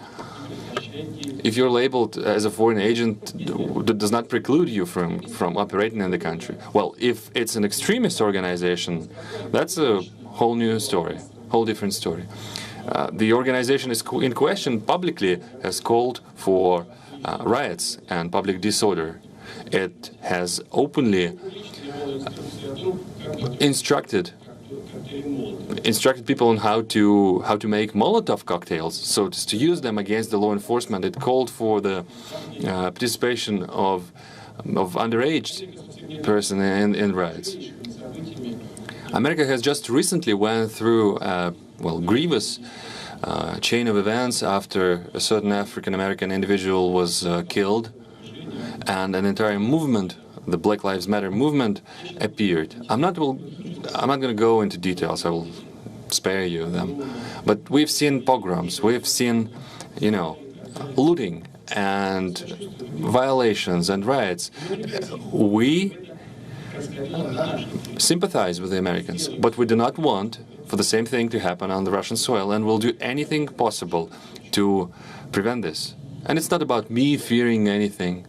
If you're labeled as a foreign agent, that does not preclude you from operating in the country. Well, if it's an extremist organization, that's a whole new story, whole different story. The organization is in question publicly has called for riots and public disorder. It has openly instructed people on how to make Molotov cocktails, so to use them against the law enforcement. It called for the participation of underage person in riots. America has just recently went through grievous chain of events after a certain African-American individual was killed, and an entire movement, the Black Lives Matter movement, appeared. I'm not going to go into details. I will spare you them. But we've seen pogroms. We've seen, looting and violations and riots. We sympathize with the Americans, but we do not want for the same thing to happen on the Russian soil, and we'll do anything possible to prevent this. And it's not about me fearing anything.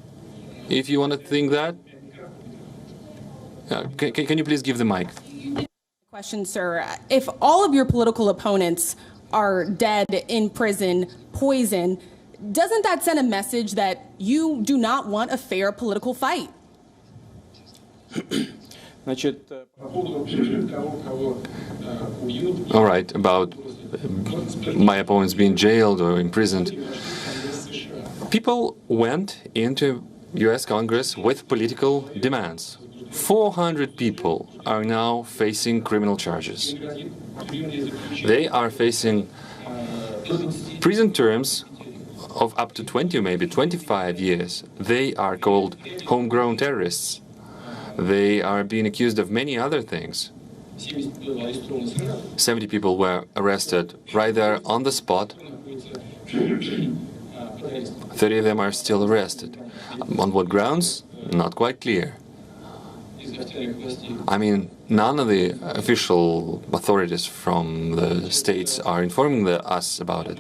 If you want to think that, can you please give the mic? Question, sir. If all of your political opponents are dead, in prison, poisoned, doesn't that send a message that you do not want a fair political fight? All right, about my opponents being jailed or imprisoned. People went into US Congress with political demands. 400 people are now facing criminal charges. They are facing prison terms of up to 20, maybe 25 years. They are called homegrown terrorists. They are being accused of many other things. 70 people were arrested right there on the spot. 30 of them are still arrested. On what grounds? Not quite clear. I mean, none of the official authorities from the states are informing us about it,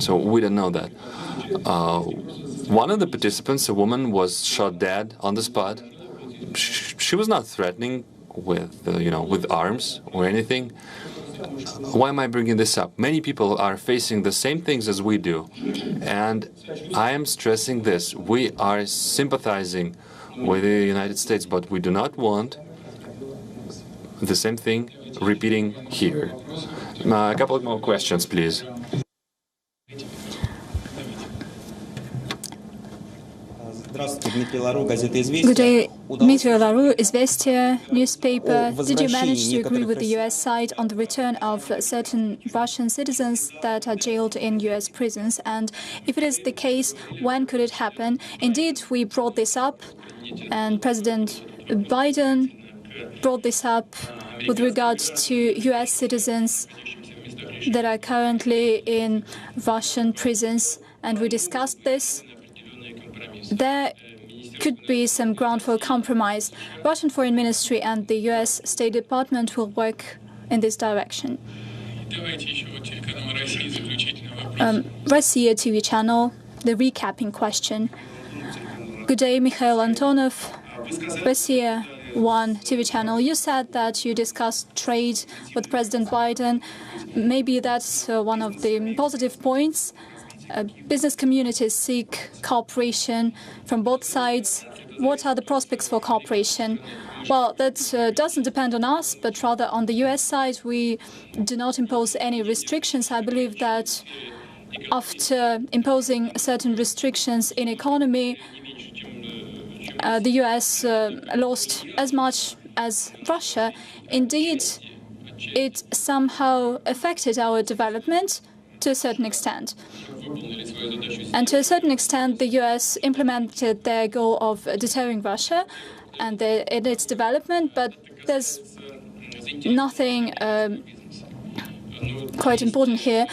so we don't know that. One of the participants, a woman, was shot dead on the spot. She was not threatening with, with arms or anything. Why am I bringing this up? Many people are facing the same things as we do, and I am stressing this. We are sympathizing with the United States, but we do not want the same thing repeating here. A couple of more questions, please. Good day, Dmitry Laru, Izvestia newspaper. Did you manage to agree with the U.S. side on the return of certain Russian citizens that are jailed in U.S. prisons? And if it is the case, when could it happen? Indeed, we brought this up, and President Biden brought this up with regard to U.S. citizens that are currently in Russian prisons, and we discussed this. There could be some ground for compromise. Russian Foreign Ministry and the U.S. State Department will work in this direction. Russia TV channel, the recapping question. Good day, Mikhail Antonov, Russia WION TV channel. You said that you discussed trade with President Biden. Maybe that's one of the positive points. Business communities seek cooperation from both sides. What are the prospects for cooperation? Well, that doesn't depend on us, but rather on the U.S. side. We do not impose any restrictions. I believe that after imposing certain restrictions in economy, the U.S. lost as much as Russia. Indeed, it somehow affected our development to a certain extent. And to a certain extent, the U.S. implemented their goal of deterring Russia and in its development, but there's nothing quite important here.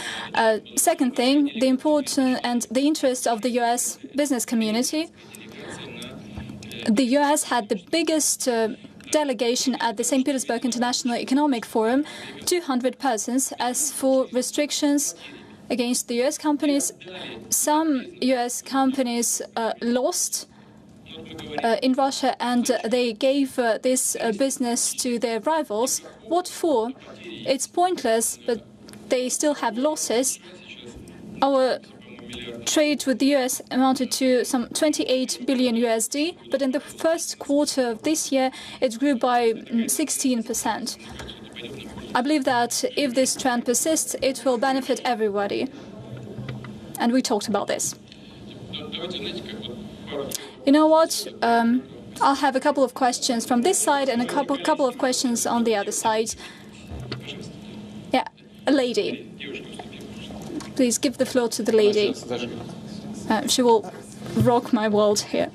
Second thing, the important and the interest of the U.S. business community. The U.S. had the biggest delegation at the St. Petersburg International Economic Forum, 200 persons. As for restrictions against the U.S. companies, some U.S. companies lost in Russia, and they gave this business to their rivals. What for? It's pointless, but they still have losses. Our trade with the U.S. amounted to some 28 billion USD, but in the first quarter of this year, it grew by 16%. I believe that if this trend persists, it will benefit everybody. And we talked about this. You know what? I'll have a couple of questions from this side and a couple of questions on the other side. Yeah, a lady. Please give the floor to the lady. She will rock my world here.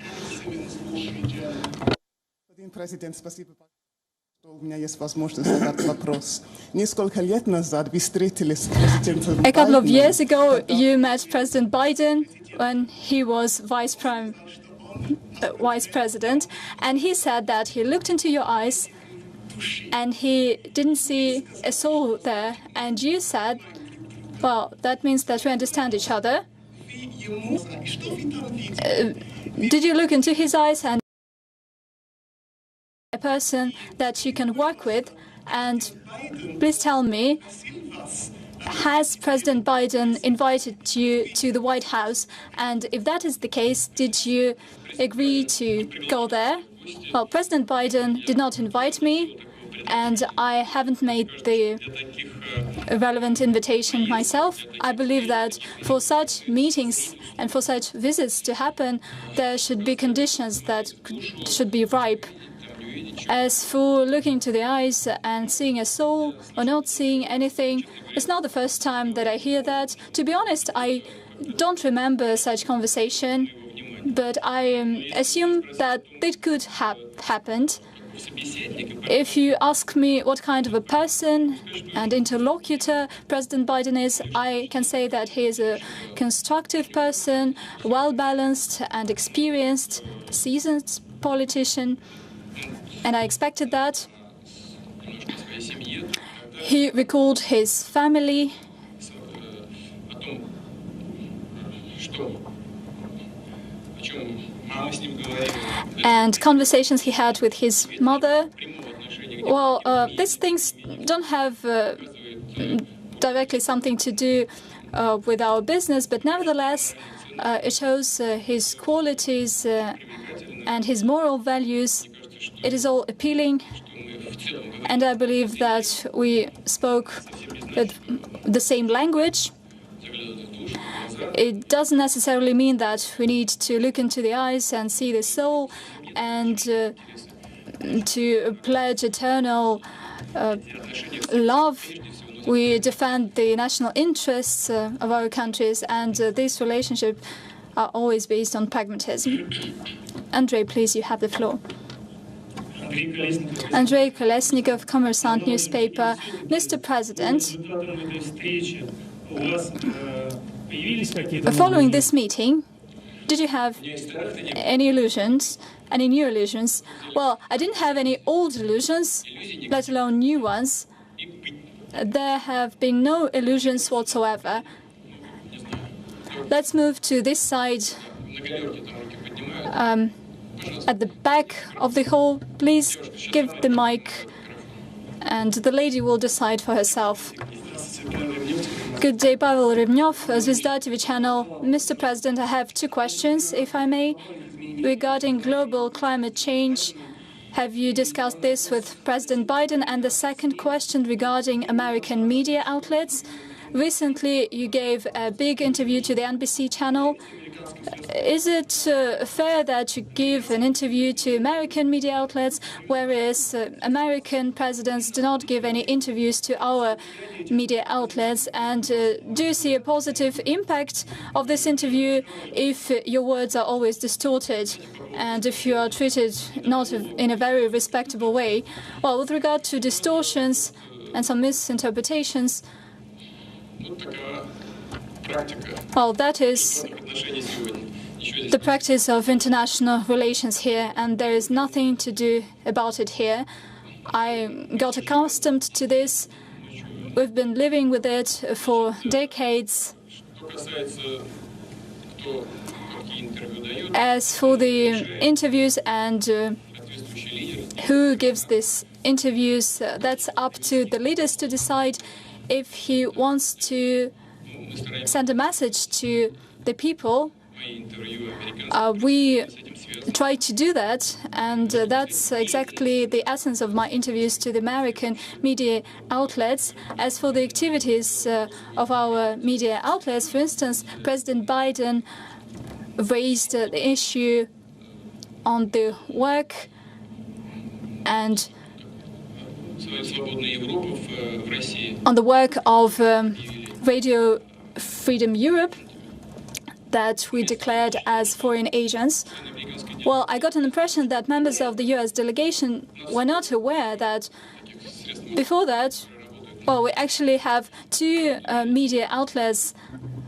A couple of years ago, you met President Biden when he was vice president, and he said that he looked into your eyes and he didn't see a soul there, and you said, well, that means that we understand each other. Did you look into his eyes and a person that you can work with? And please tell me, has President Biden invited you to the White House? And if that is the case, did you agree to go there? Well, President Biden did not invite me, and I haven't made the relevant invitation myself. I believe that for such meetings and for such visits to happen, there should be conditions that should be ripe. As for looking to the eyes and seeing a soul or not seeing anything, it's not the first time that I hear that. To be honest, I don't remember such conversation, but I assume that it could have happened. If you ask me what kind of a person and interlocutor President Biden is, I can say that he is a constructive person, well-balanced and experienced, seasoned politician, and I expected that. He recalled his family. And conversations he had with his mother. Well, these things don't have directly something to do with our business, but nevertheless, it shows his qualities and his moral values. It is all appealing, and I believe that we spoke the same language. it doesn't necessarily mean that we need to look into the eyes and see the soul and to pledge eternal love. We defend the national interests of our countries, and this relationship are always based on pragmatism. Andrei, please, you have the floor. Andrei Kolesnikov, Kommersant newspaper. Mr. President, following this meeting, did you have any illusions, any new illusions? Well, I didn't have any old illusions, let alone new ones. There have been no illusions whatsoever. Let's move to this side. At the back of the hall, please give the mic, and the lady will decide for herself. Good day, Pavel Rybnyov, Zvezda TV channel. Mr. President, I have two questions, if I may, regarding global climate change. Have you discussed this with President Biden? And the second question regarding American media outlets. Recently, you gave a big interview to the NBC channel. Is it fair that you give an interview to American media outlets, whereas American presidents do not give any interviews to our media outlets? And do you see a positive impact of this interview if your words are always distorted and if you are treated not in a very respectable way? Well, with regard to distortions and some misinterpretations, well, that is the practice of international relations here, and there is nothing to do about it here. I got accustomed to this. We've been living with it for decades. As for the interviews and who gives these interviews, that's up to the leaders to decide. If he wants to send a message to the people, we try to do that, and that's exactly the essence of my interviews to the American media outlets. As for the activities of our media outlets, for instance, President Biden raised the issue on the work and on the work of Radio Freedom Europe that we declared as foreign agents. Well, I got an impression that members of the US delegation were not aware that before that, well, we actually have two media outlets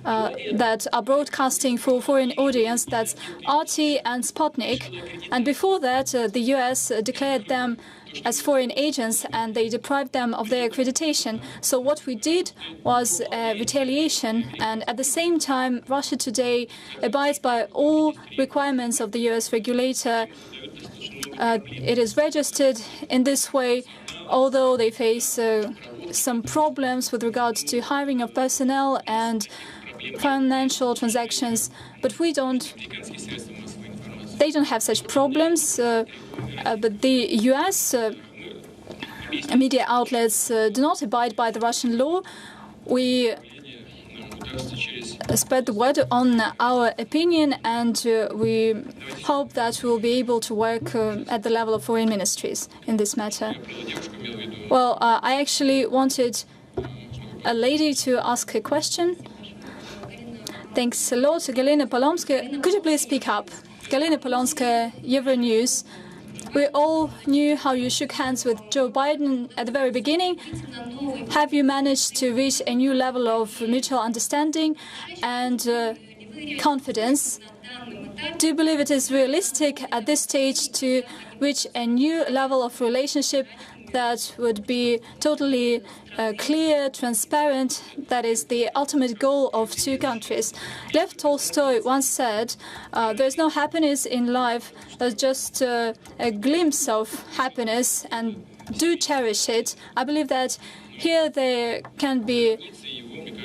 that are broadcasting for foreign audience, that's RT and Sputnik. And before that, the US declared them as foreign agents, and they deprived them of their accreditation. So what we did was retaliation, and at the same time, Russia today abides by all requirements of the US regulator. It is registered in this way, although they face some problems with regards to hiring of personnel and financial transactions, but they don't have such problems. But the US media outlets do not abide by the Russian law. We spread the word on our opinion, and we hope that we will be able to work at the level of foreign ministries in this matter. Well, I actually wanted a lady to ask a question. Thanks a lot. Galina Polomskaya, could you please speak up? Galina Polomskaya, Euronews. We all knew how you shook hands with Joe Biden at the very beginning. Have you managed to reach a new level of mutual understanding and confidence? Do you believe it is realistic at this stage to reach a new level of relationship that would be totally clear, transparent? That is the ultimate goal of two countries. Lev Tolstoy once said, there's no happiness in life, there's just a glimpse of happiness, and do cherish it. I believe that here there can be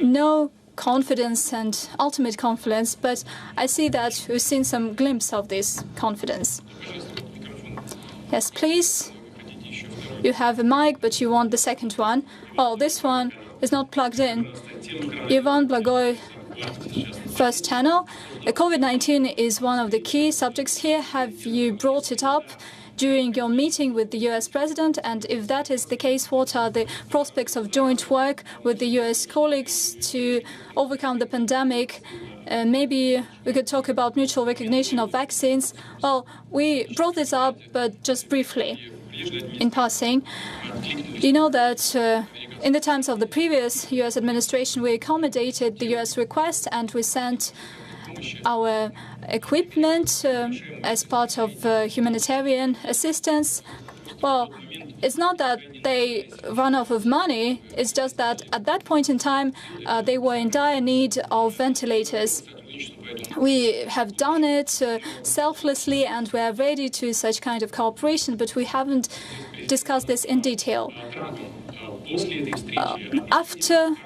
no confidence and ultimate confidence, but I see that we've seen some glimpse of this confidence. Yes, please. You have a mic, but you want the second one. Oh, this one is not plugged in. Ivan Blagoy, first channel. COVID-19 is one of the key subjects here. Have you brought it up during your meeting with the US President? And if that is the case, what are the prospects of joint work with the US colleagues to overcome the pandemic? Maybe we could talk about mutual recognition of vaccines. Well, we brought this up, but just briefly, in passing. You know that in the times of the previous US administration, we accommodated the US request and we sent our equipment as part of humanitarian assistance. Well, it's not that they run off of money, it's just that at that point in time, they were in dire need of ventilators. We have done it selflessly and we are ready to such kind of cooperation, but we haven't discussed this in detail. After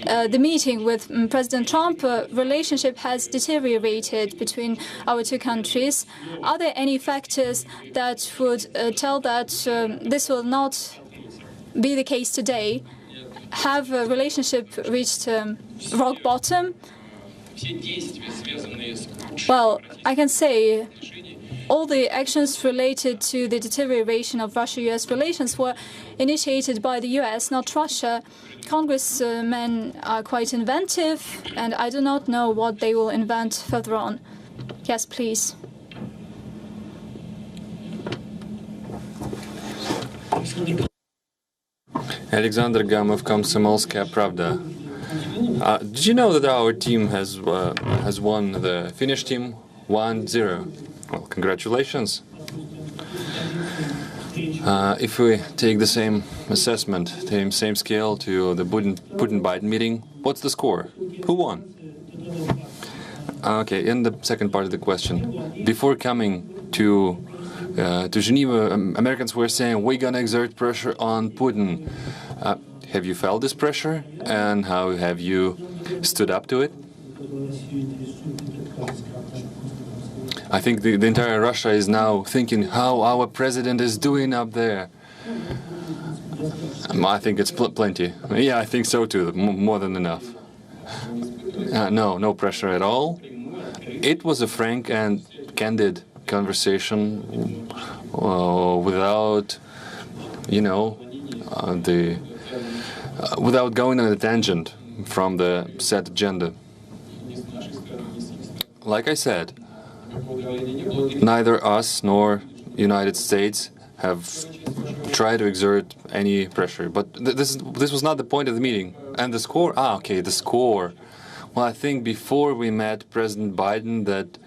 the meeting with President Trump, relationship has deteriorated between our two countries. Are there any factors that would tell that this will not be the case today? Have a relationship reached rock bottom? Well, I can say all the actions related to the deterioration of Russia-US relations were initiated by the US, not Russia. Congressmen are quite inventive, and I do not know what they will invent further on. Yes, please. Alexander Gamov, Komsomolskaya Pravda. Did you know that our team has won the Finnish team 1-0? Well, congratulations. If we take the same assessment, the same scale to the Putin-Biden meeting, what's the score? Who won? Okay, in the second part of the question, before coming to Geneva, Americans were saying we're going to exert pressure on Putin. Have you felt this pressure, and how have you stood up to it? I think the entire Russia is now thinking how our president is doing up there. I think it's plenty. Yeah, I think so too, more than enough. No pressure at all. It was a frank and candid conversation without, without going on a tangent from the set agenda. Like I said, neither us nor United States have tried to exert any pressure. But this was not the point of the meeting. And the score? Okay, the score. Well, I think before we met President Biden that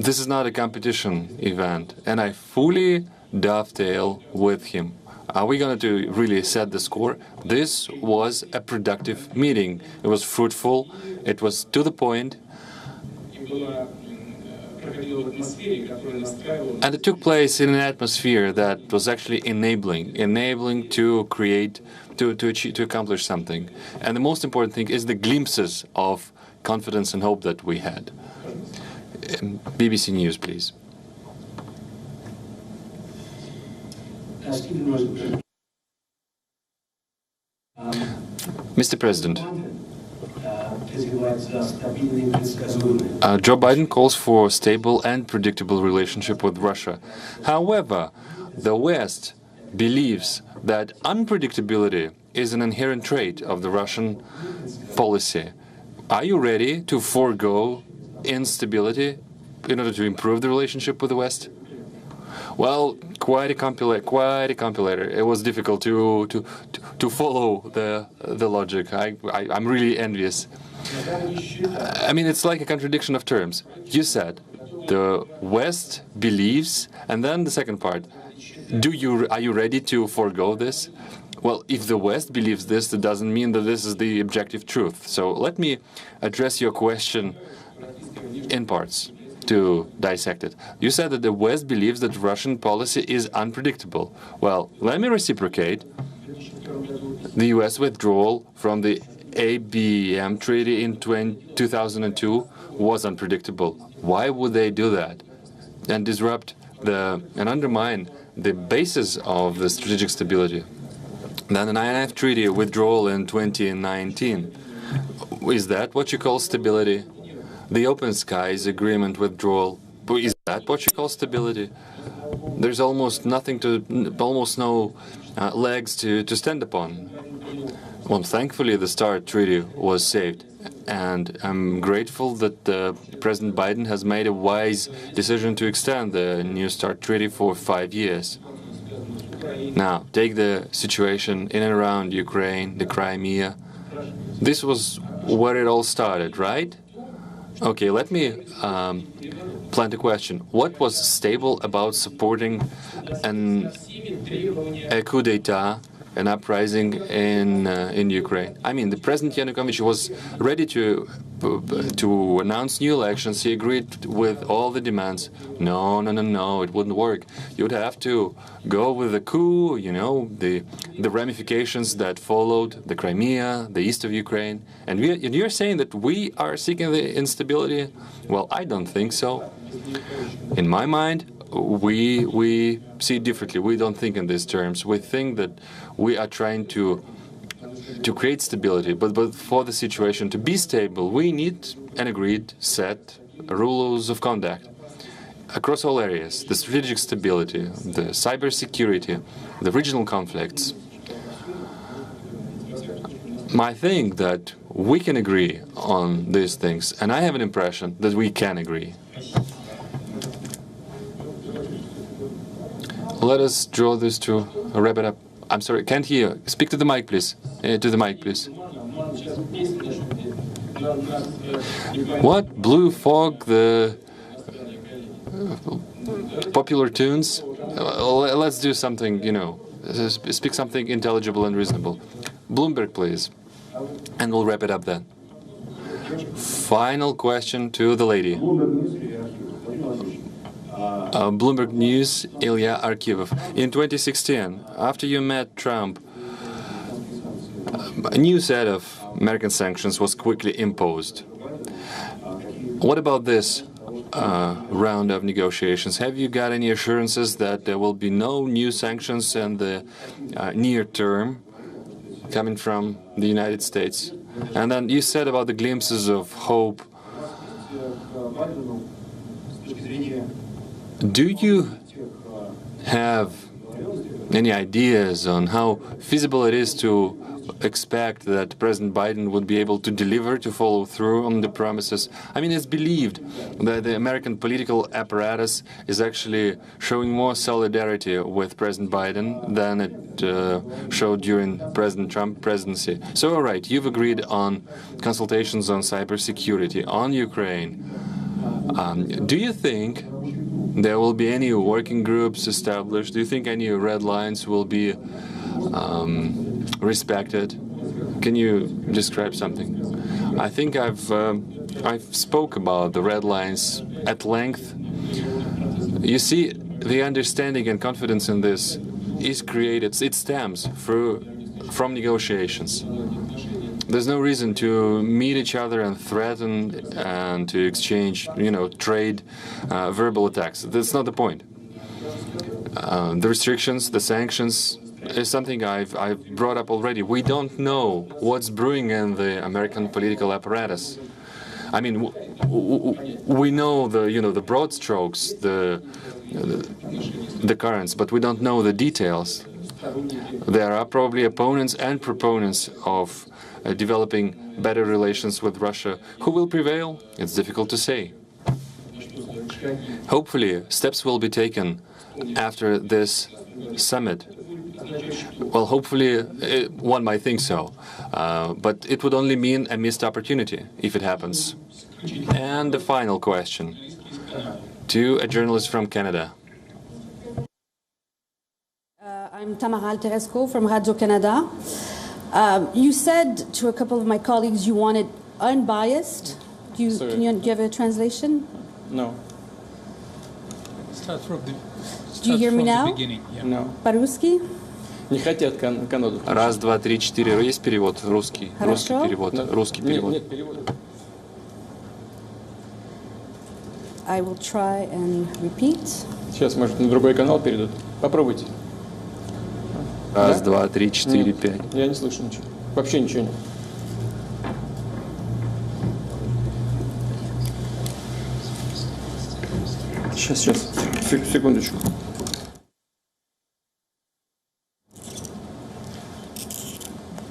this is not a competition event. And I fully dovetail with him. Are we going to really set the score? This was a productive meeting. It was fruitful. It was to the point. And it took place in an atmosphere that was actually enabling to create, to accomplish something. And the most important thing is the glimpses of confidence and hope that we had. BBC News, please. Mr. President, Joe Biden calls for a stable and predictable relationship with Russia. However, the West believes that unpredictability is an inherent trait of the Russian policy. Are you ready to forego instability in order to improve the relationship with the West? Well, quite a compilator. It was difficult to follow the logic. I'm really envious. I mean, it's like a contradiction of terms. You said the West believes, and then the second part. Are you ready to forego this? Well, if the West believes this, it doesn't mean that this is the objective truth. So let me address your question in parts to dissect it. You said that the West believes that Russian policy is unpredictable. Well, let me reciprocate. The U.S. withdrawal from the ABM treaty in 2002 was unpredictable. Why would they do that and disrupt and undermine the basis of the strategic stability? Then the INF treaty withdrawal in 2019. Is that what you call stability? The open skies agreement withdrawal. Is that what you call stability? There's almost no legs to stand upon. Well, thankfully, the START treaty was saved, and I'm grateful that President Biden has made a wise decision to extend the New START treaty for 5 years. Now, take the situation in and around Ukraine, the Crimea. This was where it all started, right? Okay, let me plant a question. What was stable about supporting a coup d'etat, an uprising in Ukraine? I mean, the President Yanukovych was ready to announce new elections. He agreed with all the demands. No, it wouldn't work. You'd have to go with the coup, you know, the ramifications that followed, the Crimea, the east of Ukraine. And you're saying that we are seeking the instability? Well, I don't think so. In my mind, we see it differently. We don't think in these terms. We think that we are trying to create stability, but for the situation to be stable, we need an agreed set rules of conduct across all areas: the strategic stability, the cybersecurity, the regional conflicts. I think that we can agree on these things, and I have an impression that we can agree. Let us draw this to wrap it up. I'm sorry, can't hear. Speak to the mic, please. To the mic, please. What? Blue fog, the popular tunes? Let's do something, you know, speak something intelligible and reasonable. Bloomberg, please. And we'll wrap it up then. Final question to the lady. Bloomberg News, Ilya Arkhivov. In 2016, after you met Trump, a new set of American sanctions was quickly imposed. What about this round of negotiations? Have you got any assurances that there will be no new sanctions in the near term coming from the United States? And then you said about the glimpses of hope. Do you have any ideas on how feasible it is to expect that President Biden would be able to deliver, to follow through on the promises? I mean, it's believed that the American political apparatus is actually showing more solidarity with President Biden than it showed during President Trump's presidency. So, all right, you've agreed on consultations on cybersecurity, on Ukraine. Do you think there will be any working groups established? Do you think any red lines will be respected? Can you describe something? I think I've spoke about the red lines at length. You see, the understanding and confidence in this is created. It stems from negotiations. There's no reason to meet each other and threaten and to exchange, you know, trade verbal attacks. That's not the point. The restrictions, the sanctions, is something I've brought up already. We don't know what's brewing in the American political apparatus. I mean, we know the broad strokes, the currents, but we don't know the details. There are probably opponents and proponents of developing better relations with Russia. Who will prevail? It's difficult to say. Hopefully, steps will be taken after this summit. Well, hopefully, one might think so, but it would only mean a missed opportunity if it happens. And the final question to a journalist from Canada. I'm Tamara Alteresco from Radio Canada. You said to a couple of my colleagues you wanted unbiased. Do you give a translation? No. Do you hear me now? Yeah. No. По-русски? Не хотят Канаду. Раз, два, три, четыре. Есть перевод русский? Русский перевод. Русский перевод. Нет перевода. I will try and repeat. Сейчас, может, на другой канал перейдут. Попробуйте. Раз, два, три, четыре, пять. Я не слышу ничего. Вообще ничего нет. Сейчас, секундочку.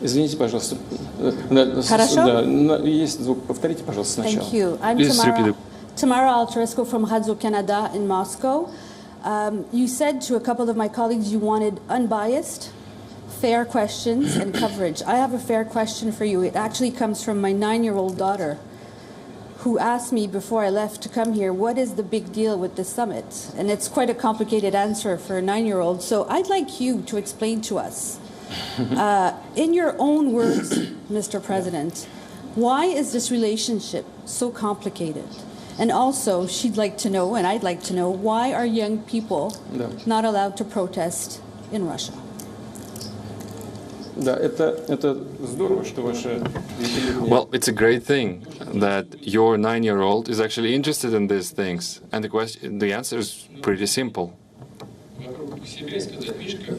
Извините, пожалуйста. Хорошо? Да, есть звук. Повторите, пожалуйста, сначала. Thank you. I'm Please repeat it. Tamara Altaresco from Radio Canada in Moscow. You said to a couple of my colleagues you wanted unbiased, fair questions and coverage. I have a fair question for you. It actually comes from my 9-year-old daughter, who asked me before I left to come here, what is the big deal with the summit? And it's quite a complicated answer for a 9-year-old. So I'd like you to explain to us, in your own words, Mr. President, why is this relationship so complicated? And also, she'd like to know, and I'd like to know, why are young people not allowed to protest in Russia? Да, это здорово, что ваша... Well, it's a great thing that your 9-year-old is actually interested in these things. And the answer is pretty simple.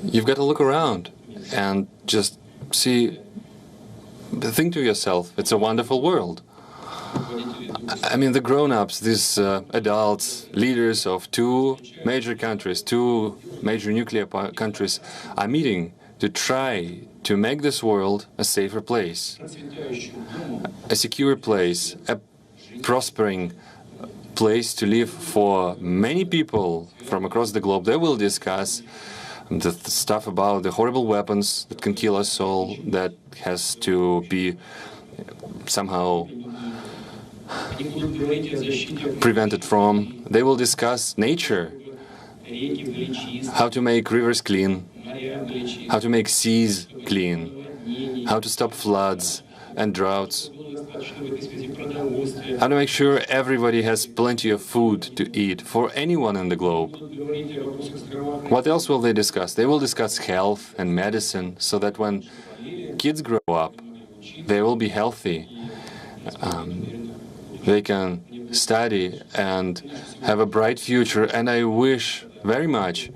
You've got to look around and just think to yourself, it's a wonderful world. I mean, the grown-ups, these adults, leaders of 2 major countries, 2 major nuclear countries, are meeting to try to make this world a safer place, a secure place, a prospering place to live for many people from across the globe. They will discuss the stuff about the horrible weapons that can kill us all, that has to be somehow prevented from. They will discuss nature, how to make rivers clean, how to make seas clean, how to stop floods and droughts, how to make sure everybody has plenty of food to eat for anyone in the globe. What else will they discuss? They will discuss health and medicine so that when kids grow up, they will be healthy. They can study and have a bright future, and I wish very much.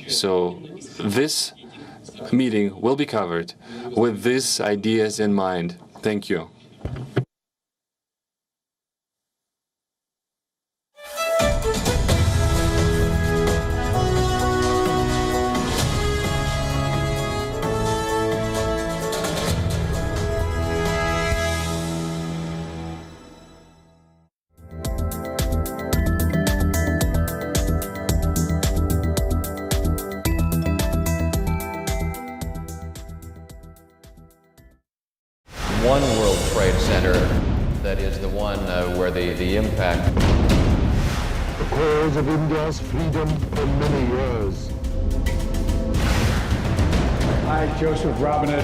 So this meeting will be covered with these ideas in mind. Thank you. One World Trade Center, that is the one where the impact. The cause of India's freedom for many years. I, Joseph Robinette,